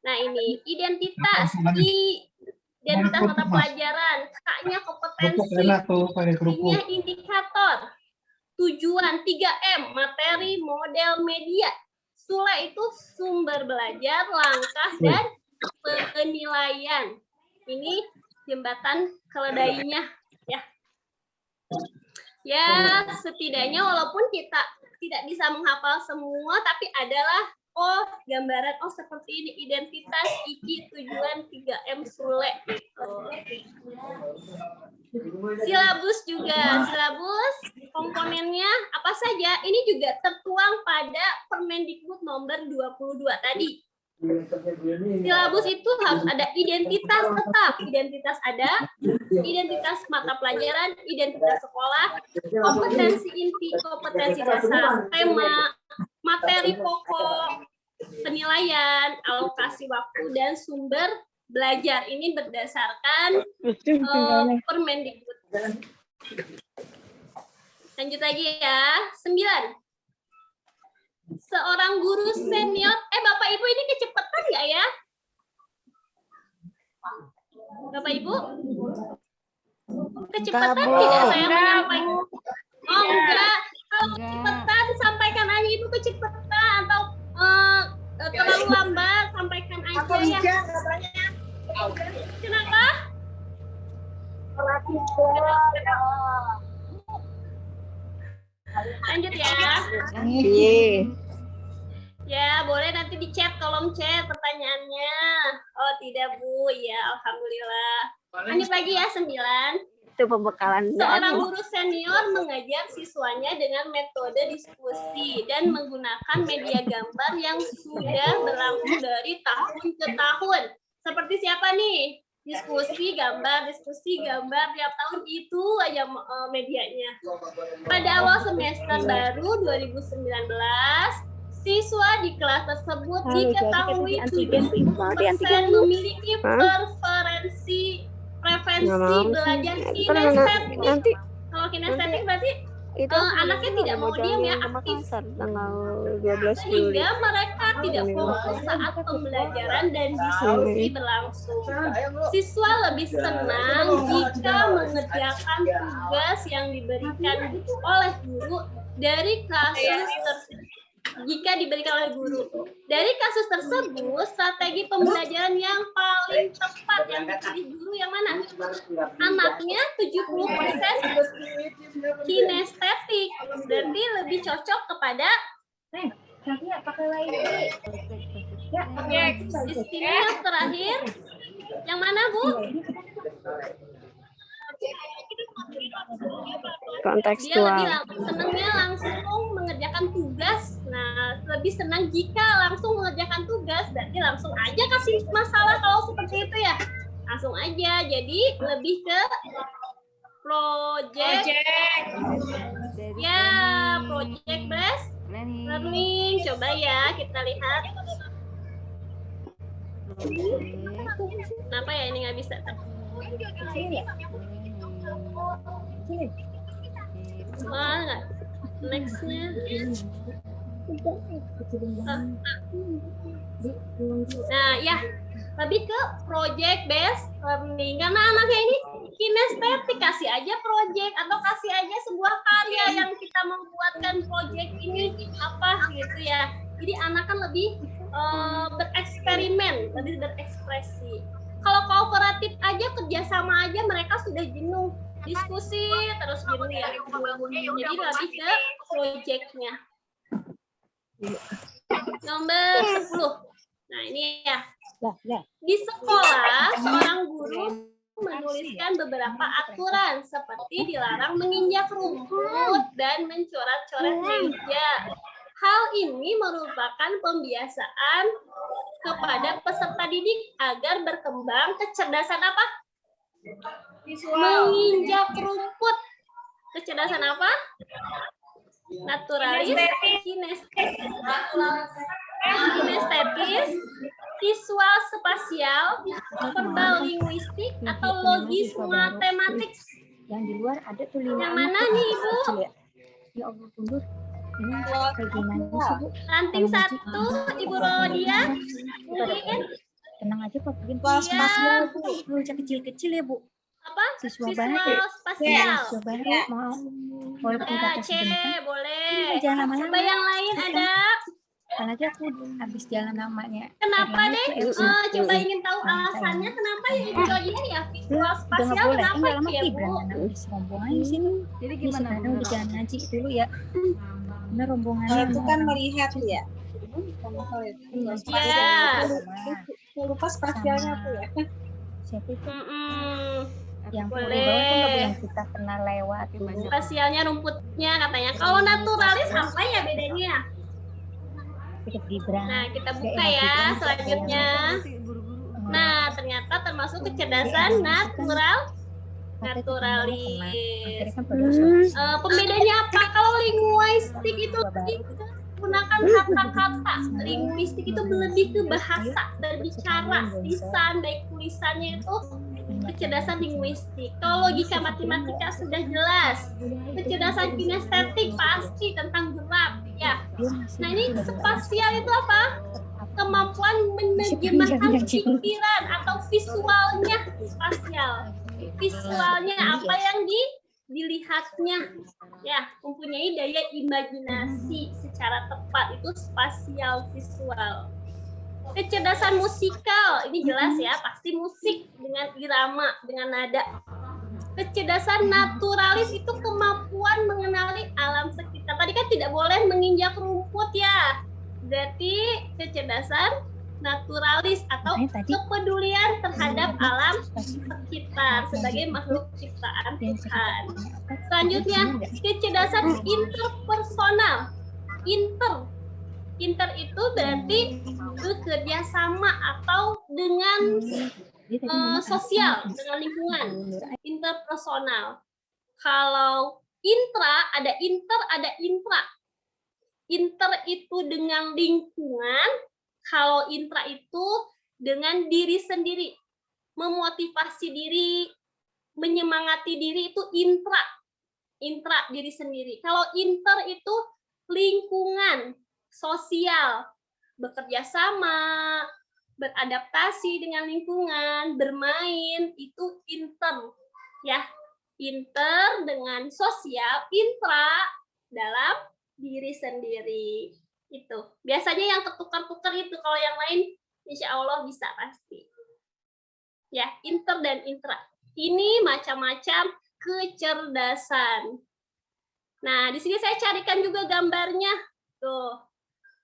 Nah ini identitas identitas mata pelajaran, K-nya kompetensi, I-nya indikator, tujuan 3M, materi, model, media, Sule itu sumber belajar, langkah, dan penilaian. Ini jembatan keledainya, ya. Ya, setidaknya walaupun kita tidak bisa menghafal semua, tapi adalah gambaran seperti ini identitas IKI tujuan 3M Sule. Silabus juga, silabus komponennya apa saja? Ini juga tertuang pada Permendikbud nomor 22 tadi. Silabus itu harus ada identitas tetap, identitas ada, identitas mata pelajaran, identitas sekolah, kompetensi inti, kompetensi dasar, tema, materi pokok, penilaian, alokasi waktu, dan sumber belajar. Ini berdasarkan Permendikbud. Lanjut lagi ya. 9. Seorang guru senior, Bapak Ibu ini kecepatan nggak ya? Bapak Ibu? Kecepatan tidak saya menyampaikan? Oh enggak. Kalau kecepatan sampaikan aja Ibu kecepatan atau terlalu lambat sampaikan aja ya. Kenapa? Lanjut ya. Ya, boleh nanti di chat, kolom chat pertanyaannya. Oh, tidak, Bu. Ya, alhamdulillah. Lanjut lagi ya, 9. Itu pembekalan. Seorang guru senior mengajar siswanya dengan metode diskusi dan menggunakan media gambar yang sudah berlangsung dari tahun ke tahun. Seperti siapa nih? Diskusi gambar tiap tahun itu aja medianya. Pada awal semester baru 2019, siswa di kelas tersebut diketahui 70% memiliki preferensi belajar kinestetik. Kalau kinestetik berarti itu anaknya tidak mau diam ya, aktif. Tanggal 12 Juli. Sehingga mereka tidak fokus saat pembelajaran dan diskusi berlangsung. Siswa lebih senang jika mengerjakan tugas yang diberikan oleh guru dari kasus Dari kasus tersebut, strategi pembelajaran yang paling tepat yang dipilih guru yang mana? Anaknya 70% kinestetik, berarti lebih cocok kepada di sini yang terakhir, yang mana Bu? Kontekstual. Dia lebih senangnya langsung mengerjakan tugas. Nah, lebih senang jika langsung mengerjakan tugas, berarti langsung aja kasih masalah kalau seperti itu ya. Langsung aja. Jadi lebih ke project. Ya, project based learning. Coba ya kita lihat. Kenapa ya ini nggak bisa? Wah, next-nya. Nah, ya, lebih ke project based learning. Karena anaknya ini kinestetik, kasih aja project atau kasih aja sebuah karya yang kita membuatkan project ini apa gitu ya. Jadi anak kan lebih bereksperimen, lebih berekspresi. Kalau kooperatif aja, kerjasama aja mereka sudah jenuh. Diskusi terus jenuh ya. Jadi lebih ke project-nya. Nomor 10. Nah ini ya. Di sekolah, seorang guru menuliskan beberapa aturan seperti dilarang menginjak rumput dan mencoret-coret meja. Hal ini merupakan pembiasaan kepada peserta didik agar berkembang kecerdasan apa? menginjak rumput. Kecerdasan apa? Naturalis, kinestetis, visual spasial, verbal linguistik, atau logis matematik. Yang di luar ada tuh 5 Yang mana nih, Ibu? Ya Allah, Bundur. Ini kayak gimana sih, Bu? Ranting 1, Ibu Rodia. Mungkin Tenang aja, Pak. Iya. Spasial, Bu. Lu kecil-kecil ya, Bu. apa? Siswa Visual baru. spasial. Siswa baru mau. Walaupun Ya, kata C, sebentar. boleh. Jangan lama-lama. Coba yang lain ada. Kan aja aku habis jalan namanya. Kenapa deh? Coba ingin tahu alasannya kenapa ya Ibu Rodia ya visual spasial kenapa ya Bu? Habis rombongan di sini. Jadi Ini gimana? sekarang udah jalan ngaji dulu ya. Ini rombongannya. Kalau itu kan melihat ya. Ya. Lupa spasialnya tuh ya. Siapa itu? Yang Boleh. di bawah kan nggak yang kita pernah lewat. Spasialnya rumputnya katanya. Kalau naturalis apa ya bedanya? Deket Gibran. Nah, kita buka ya selanjutnya. Nah, ternyata termasuk kecerdasan naturalis. Akhirnya kan pada solusi. Pembedanya apa? Kalau linguistik itu menggunakan kata-kata. Linguistik itu lebih ke bahasa, berbicara, lisan, baik tulisannya itu kecerdasan linguistik. Kalau logika matematika sudah jelas. Kecerdasan kinestetik pasti tentang gerak, ya. Nah, ini spasial itu apa? Kemampuan menerjemahkan pikiran atau visualnya spasial. Visualnya apa yang dilihatnya, ya, mempunyai daya imajinasi secara tepat, itu spasial visual. Kecerdasan musikal, ini jelas ya, pasti musik dengan irama, dengan nada. Kecerdasan naturalis itu kemampuan mengenali alam sekitar. Tadi kan tidak boleh menginjak rumput ya. Berarti kecerdasan naturalis atau kepedulian terhadap alam sekitar sebagai makhluk ciptaan Tuhan. Selanjutnya, kecerdasan interpersonal. Inter itu berarti bekerja sama atau dengan sosial, dengan lingkungan. Interpersonal. Kalau intra, ada inter, ada intra. Inter itu dengan lingkungan, kalau intra itu dengan diri sendiri. Memotivasi diri, menyemangati diri itu intra. Intra diri sendiri. Kalau inter itu lingkungan, sosial, bekerja sama, beradaptasi dengan lingkungan, bermain, itu inter. Ya, inter dengan sosial, intra dalam diri sendiri. Itu biasanya yang tertukar-tukar itu, kalau yang lain insya Allah bisa pasti ya. Inter dan intra ini macam-macam kecerdasan. Nah, di sini saya carikan juga gambarnya tuh,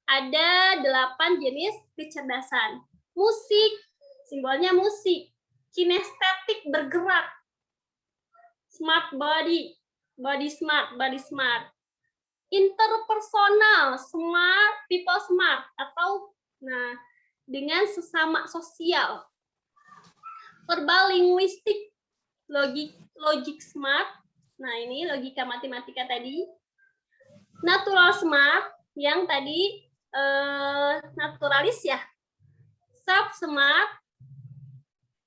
ada 8 jenis kecerdasan. Musik, simbolnya musik. Kinestetik, bergerak. Smart body, body smart, body smart. Interpersonal, smart, people smart, atau dengan sesama sosial. Verbal linguistik, logic smart. Nah, ini logika matematika tadi. Natural smart, yang tadi naturalis ya. Self smart,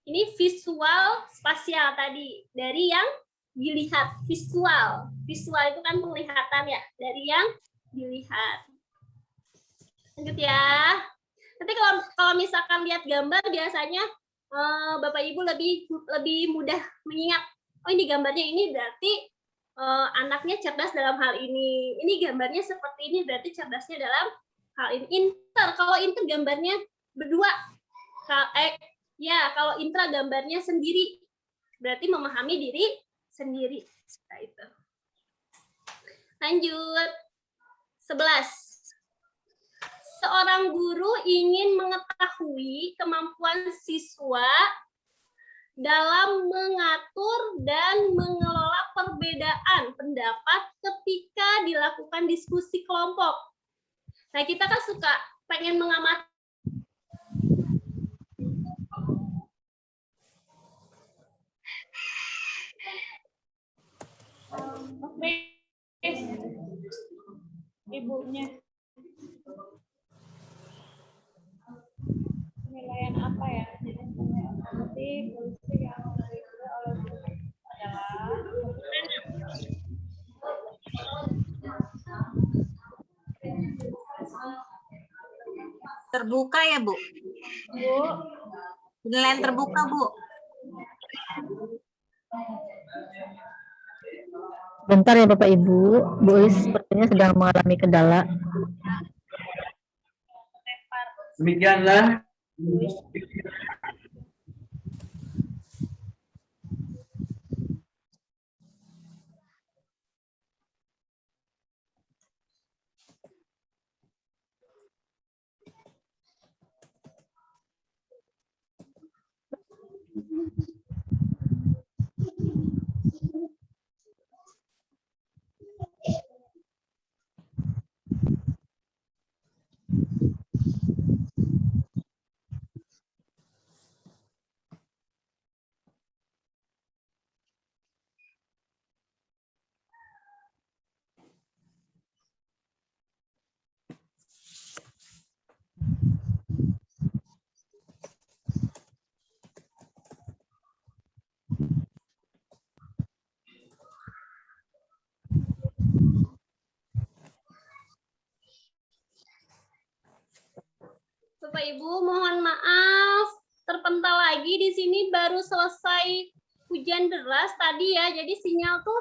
ini visual spasial tadi, dari yang dilihat. Visual itu kan penglihatan ya, dari yang dilihat. Lanjut ya. Nanti kalau misalkan lihat gambar, biasanya Bapak Ibu lebih mudah mengingat. Oh, ini gambarnya ini berarti anaknya cerdas dalam hal ini. Ini gambarnya seperti ini, berarti cerdasnya dalam hal ini. Inter, kalau inter gambarnya berdua. Kalau intra gambarnya sendiri, berarti memahami diri sendiri. Seperti itu. Lanjut. 11. Seorang guru ingin mengetahui kemampuan siswa dalam mengatur dan mengelola perbedaan pendapat ketika dilakukan diskusi kelompok. Nah, kita kan suka pengen mengamati. Oke. Ibunya. Penilaian apa ya? Nanti polisi yang diperoleh oleh guru adalah Terbuka ya, Bu? Bu. Penilaian terbuka, Bu. Bentar ya Bapak Ibu, Bu Is sepertinya sedang mengalami kendala. Demikianlah. Bapak Ibu, mohon maaf terpental lagi di sini baru selesai hujan deras tadi ya. Jadi sinyal tuh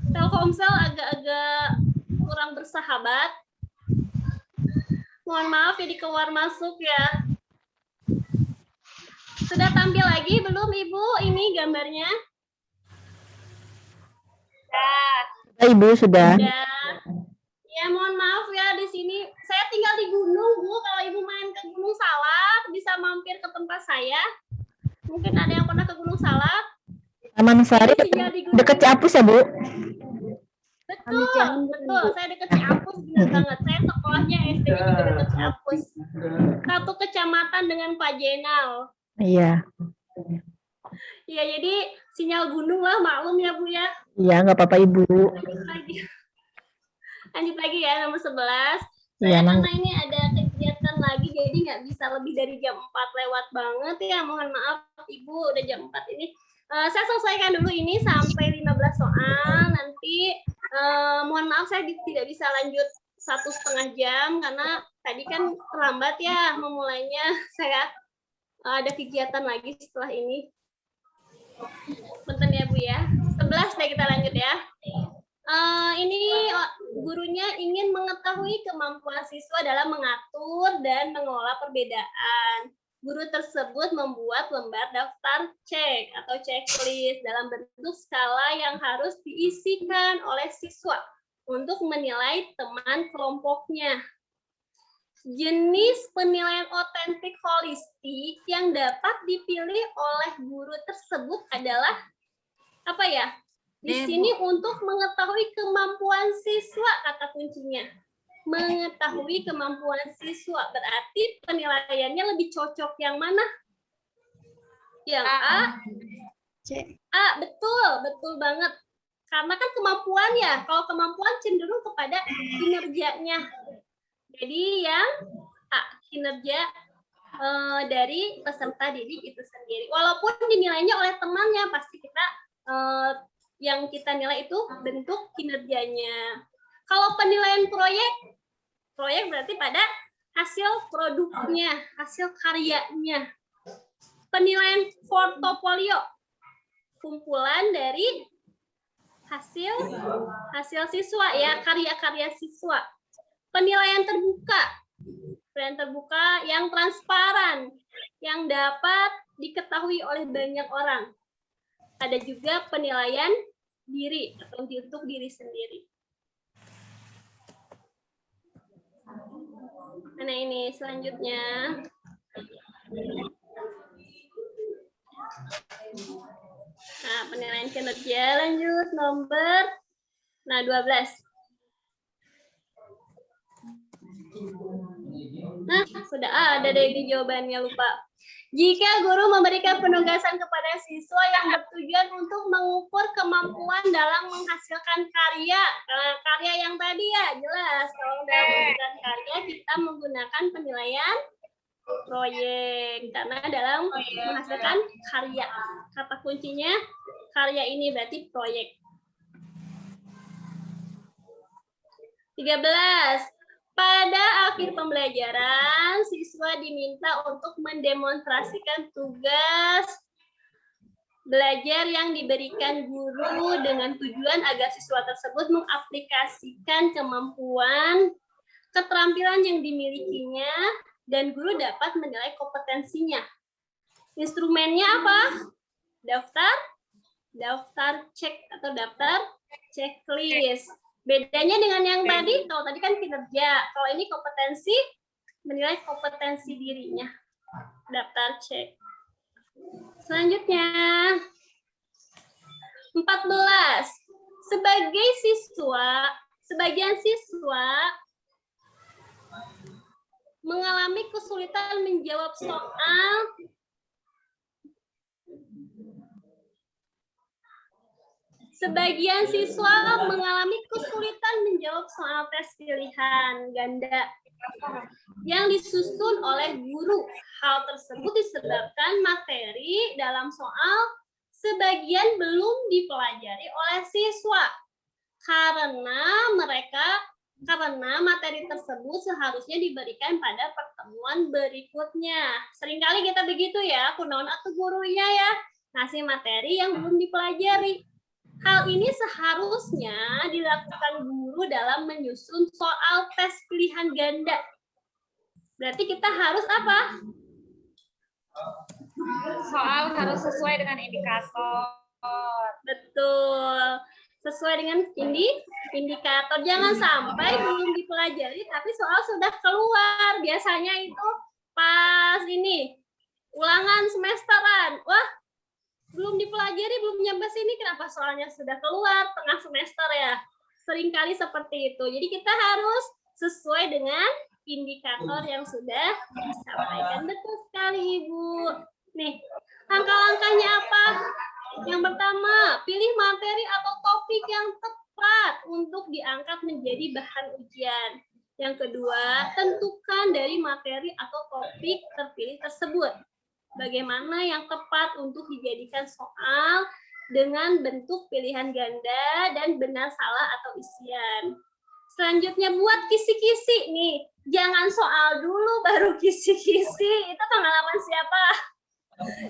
Telkomsel agak-agak kurang bersahabat. Mohon maaf ya di keluar masuk ya. Sudah tampil lagi belum Ibu ini gambarnya? Ibu sudah. Ya mohon maaf ya di sini saya tinggal di gunung Bu. Kalau Ibu main ke Gunung Salak bisa mampir ke tempat saya. Mungkin ada yang pernah ke Gunung Salak. Taman Sari dekat Ciapus ya Bu? Betul, betul. Saya dekat Ciapus benar banget. Saya sekolahnya SD juga dekat Ciapus. Satu kecamatan dengan Pak Jenal. Iya. Iya, jadi sinyal gunung lah, maklum ya Bu ya. Iya, nggak apa-apa Ibu. Lanjut lagi ya, nomor 11. Iya, Karena ini ada kegiatan lagi, jadi nggak bisa lebih dari jam 4 lewat banget ya. Mohon maaf Ibu, udah jam 4 ini. Saya selesaikan dulu ini sampai 15 soal. Nanti mohon maaf saya tidak bisa lanjut 1,5 jam karena tadi kan terlambat ya memulainya. Saya ada kegiatan lagi setelah ini. Bentar ya Bu ya. 11 deh kita lanjut ya. Ini gurunya ingin mengetahui kemampuan siswa dalam mengatur dan mengelola perbedaan. Guru tersebut membuat lembar daftar cek atau checklist dalam bentuk skala yang harus diisikan oleh siswa untuk menilai teman kelompoknya. Jenis penilaian otentik holistik yang dapat dipilih oleh guru tersebut adalah apa ya? Di sini untuk mengetahui kemampuan siswa kata kuncinya. Mengetahui kemampuan siswa berarti penilaiannya lebih cocok yang mana? Yang A. A, betul banget. Karena kan kemampuan ya, kalau kemampuan cenderung kepada kinerjanya. Jadi yang A, kinerja dari peserta didik itu sendiri. Walaupun dinilainya oleh temannya, pasti kita yang kita nilai itu bentuk kinerjanya. Kalau penilaian proyek berarti pada hasil produknya, hasil karyanya. Penilaian portofolio, kumpulan dari hasil siswa ya, karya-karya siswa. Penilaian terbuka yang transparan, yang dapat diketahui oleh banyak orang. Ada juga penilaian diri atau untuk diri sendiri. Mana ini selanjutnya? Nah, penilaian kinerja lanjut nomor 12. Nah, sudah ada deh di jawabannya lupa. Jika guru memberikan penugasan kepada siswa yang bertujuan untuk mengukur kemampuan dalam menghasilkan karya, karya yang tadi ya jelas. Kalau dalam menghasilkan karya kita menggunakan penilaian proyek karena dalam menghasilkan karya kata kuncinya karya ini berarti proyek. 13. Pada akhir pembelajaran, siswa diminta untuk mendemonstrasikan tugas belajar yang diberikan guru dengan tujuan agar siswa tersebut mengaplikasikan kemampuan, keterampilan yang dimilikinya, dan guru dapat menilai kompetensinya. Instrumennya apa? Daftar cek atau daftar checklist. Bedanya dengan yang tadi, kalau tadi kan kinerja, kalau ini kompetensi, menilai kompetensi dirinya. Daftar cek. Selanjutnya, 14. Sebagian siswa mengalami kesulitan menjawab soal tes pilihan ganda yang disusun oleh guru. Hal tersebut disebabkan materi dalam soal sebagian belum dipelajari oleh siswa karena materi tersebut seharusnya diberikan pada pertemuan berikutnya. Seringkali kita begitu ya, kunaon atuh gurunya ya, ngasih materi yang belum dipelajari. Hal ini seharusnya dilakukan guru dalam menyusun soal tes pilihan ganda. Berarti kita harus apa? Soal harus sesuai dengan indikator. Betul. Sesuai dengan indikator. Jangan sampai belum dipelajari tapi soal sudah keluar. Biasanya itu pas ini ulangan semesteran. Wah, belum dipelajari, belum nyampe sini, kenapa soalnya sudah keluar tengah semester ya? Seringkali seperti itu. Jadi kita harus sesuai dengan indikator yang sudah disampaikan. Betul sekali, Ibu. Nih, langkah-langkahnya apa? Yang pertama, pilih materi atau topik yang tepat untuk diangkat menjadi bahan ujian. Yang kedua, tentukan dari materi atau topik terpilih tersebut bagaimana yang tepat untuk dijadikan soal dengan bentuk pilihan ganda dan benar salah atau isian. Selanjutnya buat kisi-kisi nih. Jangan soal dulu baru kisi-kisi. Itu pengalaman siapa?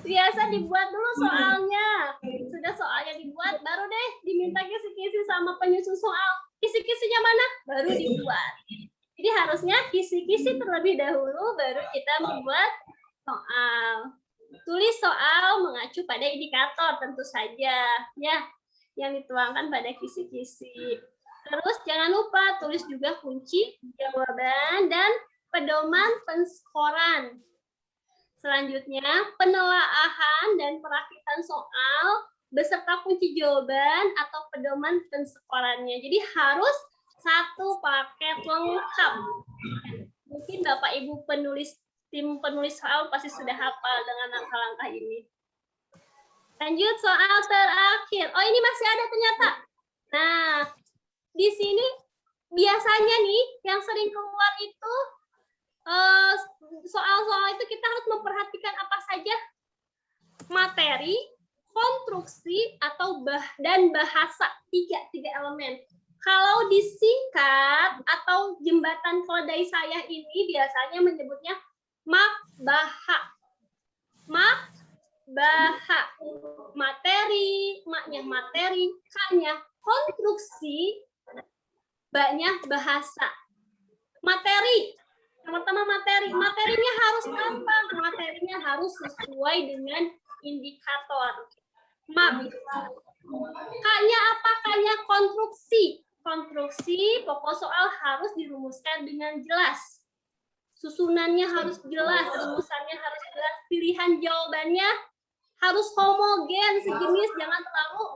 Biasa dibuat dulu soalnya. Sudah soalnya dibuat, baru deh diminta kisi-kisi sama penyusun soal. Kisi-kisinya mana? Baru dibuat. Jadi harusnya kisi-kisi terlebih dahulu, baru kita membuat soal. Tulis soal mengacu pada indikator tentu saja ya yang dituangkan pada kisi-kisi. Terus jangan lupa tulis juga kunci jawaban dan pedoman penskoran. Selanjutnya penelaahan dan perakitan soal beserta kunci jawaban atau pedoman penskorannya. Jadi harus satu paket lengkap. Mungkin Bapak Ibu tim penulis soal pasti sudah hafal dengan langkah-langkah ini. Lanjut soal terakhir. Oh, ini masih ada ternyata. Nah, di sini biasanya nih yang sering keluar itu soal-soal itu kita harus memperhatikan apa saja? Materi, konstruksi, atau dan bahasa. Tiga elemen. Kalau disingkat atau jembatan keledai saya ini biasanya menyebutnya makbaha. Materi, maknya materi, kaknya konstruksi, baknya bahasa. Materi. Yang pertama materi. Materinya harus apa? Materinya harus sesuai dengan indikator. Kaknya apa? Kaknya konstruksi. Konstruksi, pokok soal harus dirumuskan dengan jelas. Susunannya harus jelas, rumusannya harus jelas, pilihan jawabannya harus homogen, sejenis, jangan terlalu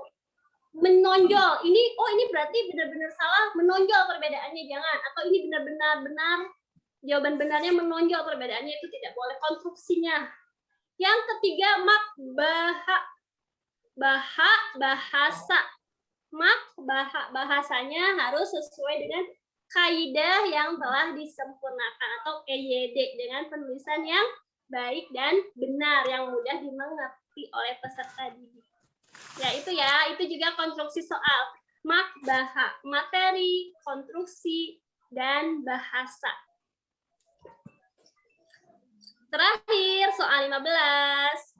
menonjol. Ini berarti benar-benar salah, menonjol perbedaannya, jangan. Atau ini benar-benar benar, jawaban benarnya menonjol perbedaannya, itu tidak boleh. Konstruksinya Yang ketiga, bahasa. Bahasanya harus sesuai dengan kaidah yang telah disempurnakan atau KYD dengan penulisan yang baik dan benar yang mudah dimengerti oleh peserta didik. Ya, itu juga konstruksi soal. Materi, konstruksi, dan bahasa. Terakhir, soal 15.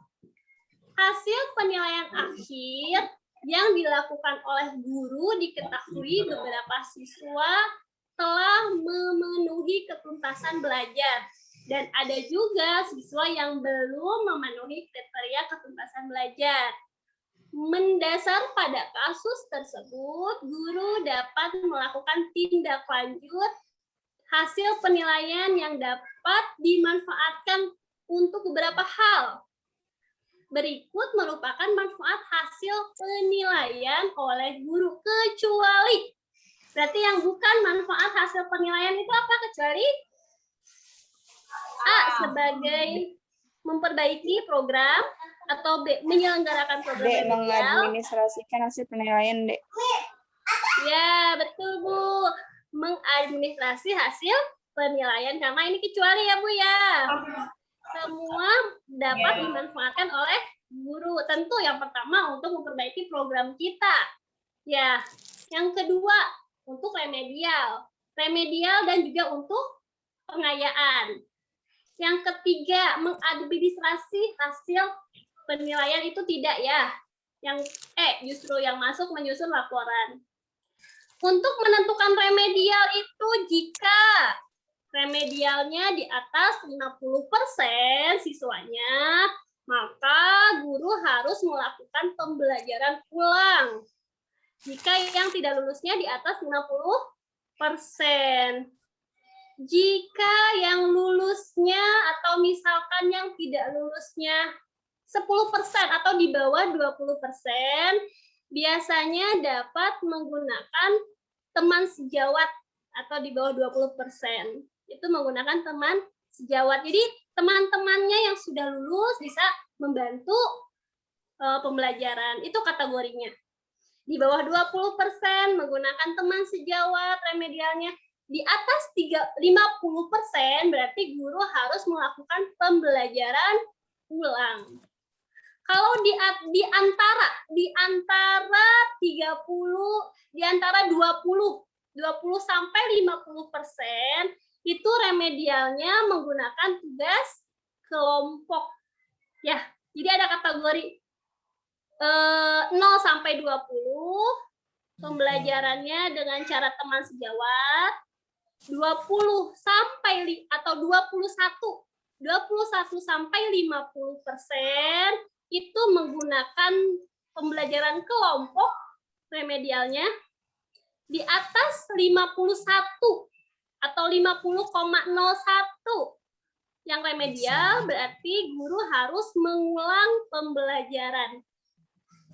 Hasil penilaian akhir yang dilakukan oleh guru diketahui beberapa siswa telah memenuhi ketuntasan belajar. Dan ada juga siswa yang belum memenuhi kriteria ketuntasan belajar. Mendasar pada kasus tersebut, guru dapat melakukan tindak lanjut hasil penilaian yang dapat dimanfaatkan untuk beberapa hal. Berikut merupakan manfaat hasil penilaian oleh guru, kecuali. Berarti yang bukan manfaat hasil penilaian itu apa? Kecuali A, sebagai memperbaiki program, atau B, menyelenggarakan program Dek, remedial. mengadministrasikan hasil penilaian, Dek. Ya, betul, Bu. Mengadministrasi hasil penilaian, karena ini kecuali ya, Bu ya. Semua dapat dimanfaatkan oleh guru. Tentu yang pertama untuk memperbaiki program kita. Ya, yang kedua untuk remedial. Remedial dan juga untuk pengayaan. Yang ketiga, mengadministrasi hasil penilaian itu tidak ya. Yang justru yang masuk menyusun laporan. Untuk menentukan remedial itu jika remedialnya di atas 50% siswanya, maka guru harus melakukan pembelajaran ulang. Jika yang tidak lulusnya di atas 50%. Jika yang lulusnya atau misalkan yang tidak lulusnya 10% atau di bawah 20%, biasanya dapat menggunakan teman sejawat atau di bawah 20%. Itu menggunakan teman sejawat. Jadi teman-temannya yang sudah lulus bisa membantu pembelajaran. Itu kategorinya. Di bawah 20% menggunakan teman sejawat remedialnya. Di atas 50% berarti guru harus melakukan pembelajaran ulang. Kalau di antara 20 sampai 50% itu remedialnya menggunakan tugas kelompok. Ya, jadi ada kategori 0 sampai 20 pembelajarannya dengan cara teman sejawat, 20 sampai atau 21 sampai 50% itu menggunakan pembelajaran kelompok remedialnya. Di atas 51 atau 50,01 yang remedial berarti guru harus mengulang pembelajaran.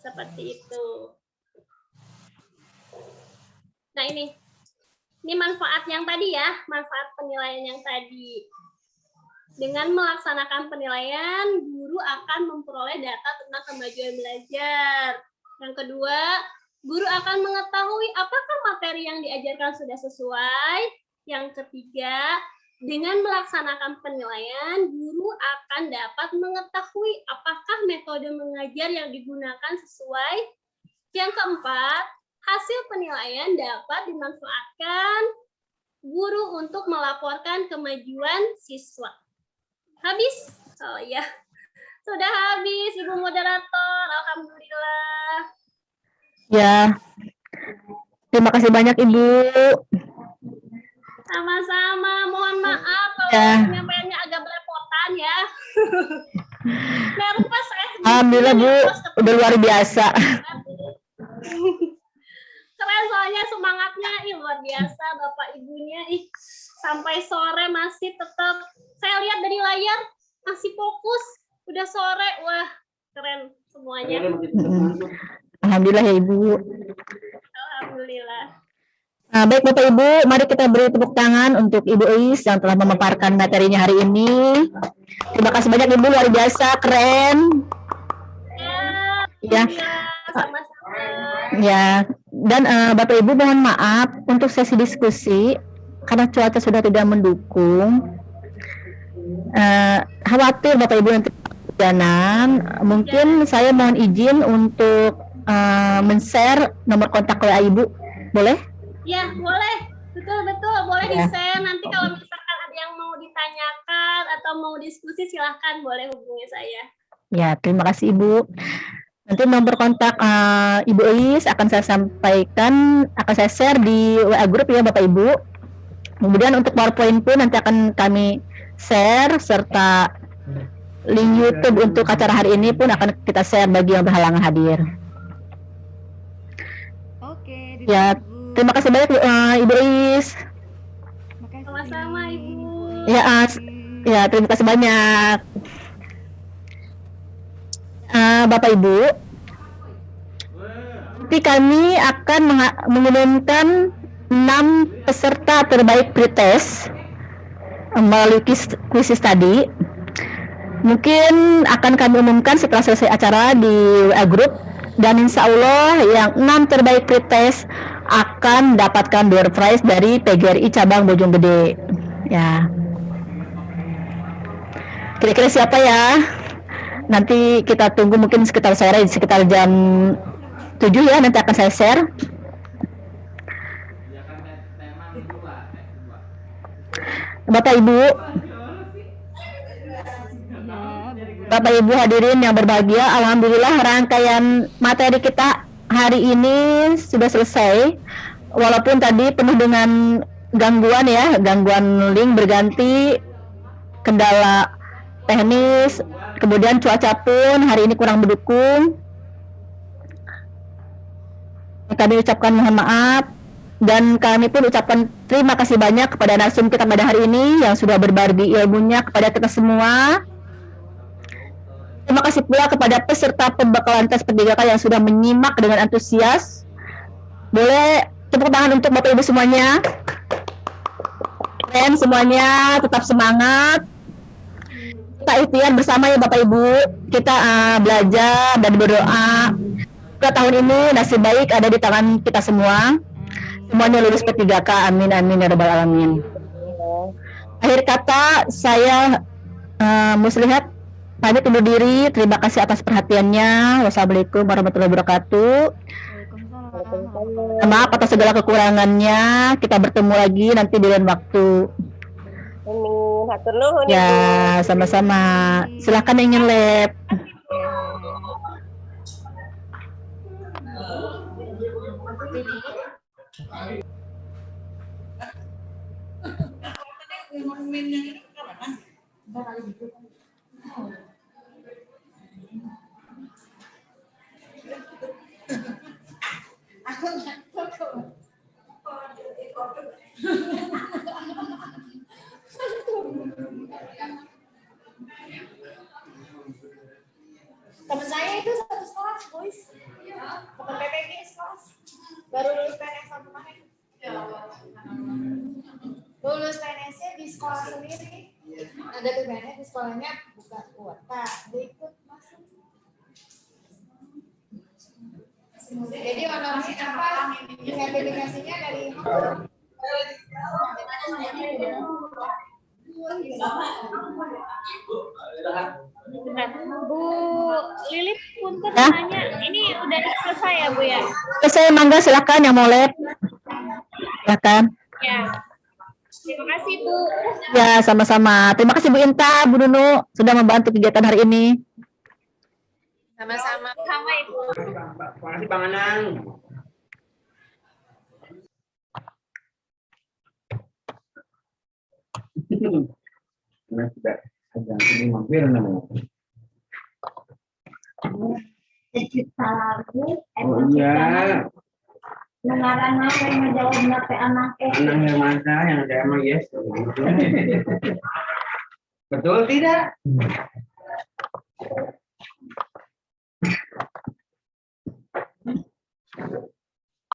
Seperti itu. Nah, ini manfaat yang tadi ya, manfaat penilaian yang tadi. Dengan melaksanakan penilaian, guru akan memperoleh data tentang kemajuan belajar. Yang kedua, guru akan mengetahui apakah materi yang diajarkan sudah sesuai. Yang ketiga, dengan melaksanakan penilaian, guru akan dapat mengetahui apakah metode mengajar yang digunakan sesuai. Yang keempat, hasil penilaian dapat dimanfaatkan guru untuk melaporkan kemajuan siswa. Habis? Oh ya, sudah habis Ibu Moderator. Alhamdulillah. Ya, terima kasih banyak Ibu. Sama-sama. Mohon maaf kalau Ya. penyampaiannya agak belepotan ya. Nervous saya. Alhamdulillah Bu, udah luar biasa. Keren soalnya semangatnya luar biasa Bapak Ibunya. Sampai sore masih tetap, saya lihat dari layar masih fokus. Udah sore, wah keren semuanya. Alhamdulillah ya Ibu. Alhamdulillah. Baik Bapak Ibu, mari kita beri tepuk tangan untuk Ibu Is yang telah memaparkan materinya hari ini. Terima kasih banyak Ibu, luar biasa, keren. Ya, Sama-sama. ya. Dan Bapak Ibu mohon maaf untuk sesi diskusi karena cuaca sudah tidak mendukung. Khawatir Bapak Ibu nanti perjalanan, mungkin saya mohon izin untuk men-share nomor kontak WA Ibu, boleh? Ya, boleh. Betul. Boleh Ya. di-share. Nanti kalau misalkan ada yang mau ditanyakan atau mau diskusi, silahkan boleh hubungi saya. Ya, terima kasih Ibu. Nanti nomor kontak Ibu Is akan saya sampaikan, akan saya share di WA Group ya Bapak Ibu. Kemudian untuk PowerPoint pun nanti akan kami share, serta link YouTube untuk acara hari ini pun akan kita share bagi yang berhalangan hadir. Oke, Ya, terima kasih banyak Ibu Is. Makasih. Sama-sama, Ibu. Ya, terima kasih banyak. Bapak Ibu, nanti kami akan mengumumkan 6 peserta terbaik pretest melalui quiz tadi. Mungkin akan kami umumkan setelah selesai acara di WA Group, dan insya Allah yang 6 terbaik pretest akan mendapatkan door prize dari PGRI cabang Bojonggede. Ya. Kira-kira siapa ya? Nanti kita tunggu mungkin sekitar sore, sekitar jam 7 ya, nanti akan saya share. Bapak Ibu hadirin yang berbahagia, alhamdulillah rangkaian materi kita hari ini sudah selesai. Walaupun tadi penuh dengan gangguan ya, gangguan link berganti, kendala teknis, kemudian cuaca pun hari ini kurang mendukung. Kami ucapkan mohon maaf, dan kami pun ucapkan terima kasih banyak kepada narsum kita pada hari ini yang sudah berbagi ilmunya kepada kita semua. Terima kasih pula kepada peserta pembekalan tes P3K yang sudah menyimak dengan antusias. Boleh tepuk tangan untuk Bapak Ibu semuanya. Keren semuanya, tetap semangat. Kita ikhtiar bersama ya Bapak Ibu. Kita belajar dan berdoa. Tahun ini nasib baik ada di tangan kita semua. Semuanya lulus P3K. Amin amin ya rabbal alamin. Akhir kata saya Muslihat pamit undur diri. Terima kasih atas perhatiannya. Wassalamualaikum warahmatullahi wabarakatuh. Maaf atas segala kekurangannya. Kita bertemu lagi nanti di lain waktu. Ya, sama-sama. Silakan yang ingin lab. Teman saya itu satu sekolah, boys. Teman PPG sekolah. Baru lulus PNS kemarin. Lulus PNS-nya di sekolah sendiri. Ada tuh PNS di sekolahnya bukan kuota. Dia ikut masuk. Jadi honornya apa? Sertifikasinya dari Bu Lilis punten Ya. nanya, ini udah selesai ya Bu ya? Selesai, mangga silakan yang mau lab. Silakan. Ya. Terima kasih Bu. Ya, sama-sama. Terima kasih Bu Inta, Bu Nunu sudah membantu kegiatan hari ini. Sama-sama. Sama Ibu. Terima kasih Bang Anang. Karena tidak ada ini mampir namanya. Oh iya. Mengarang apa yang menjawab nape anak Anang yang mana yang saya emang yes. Betul tidak?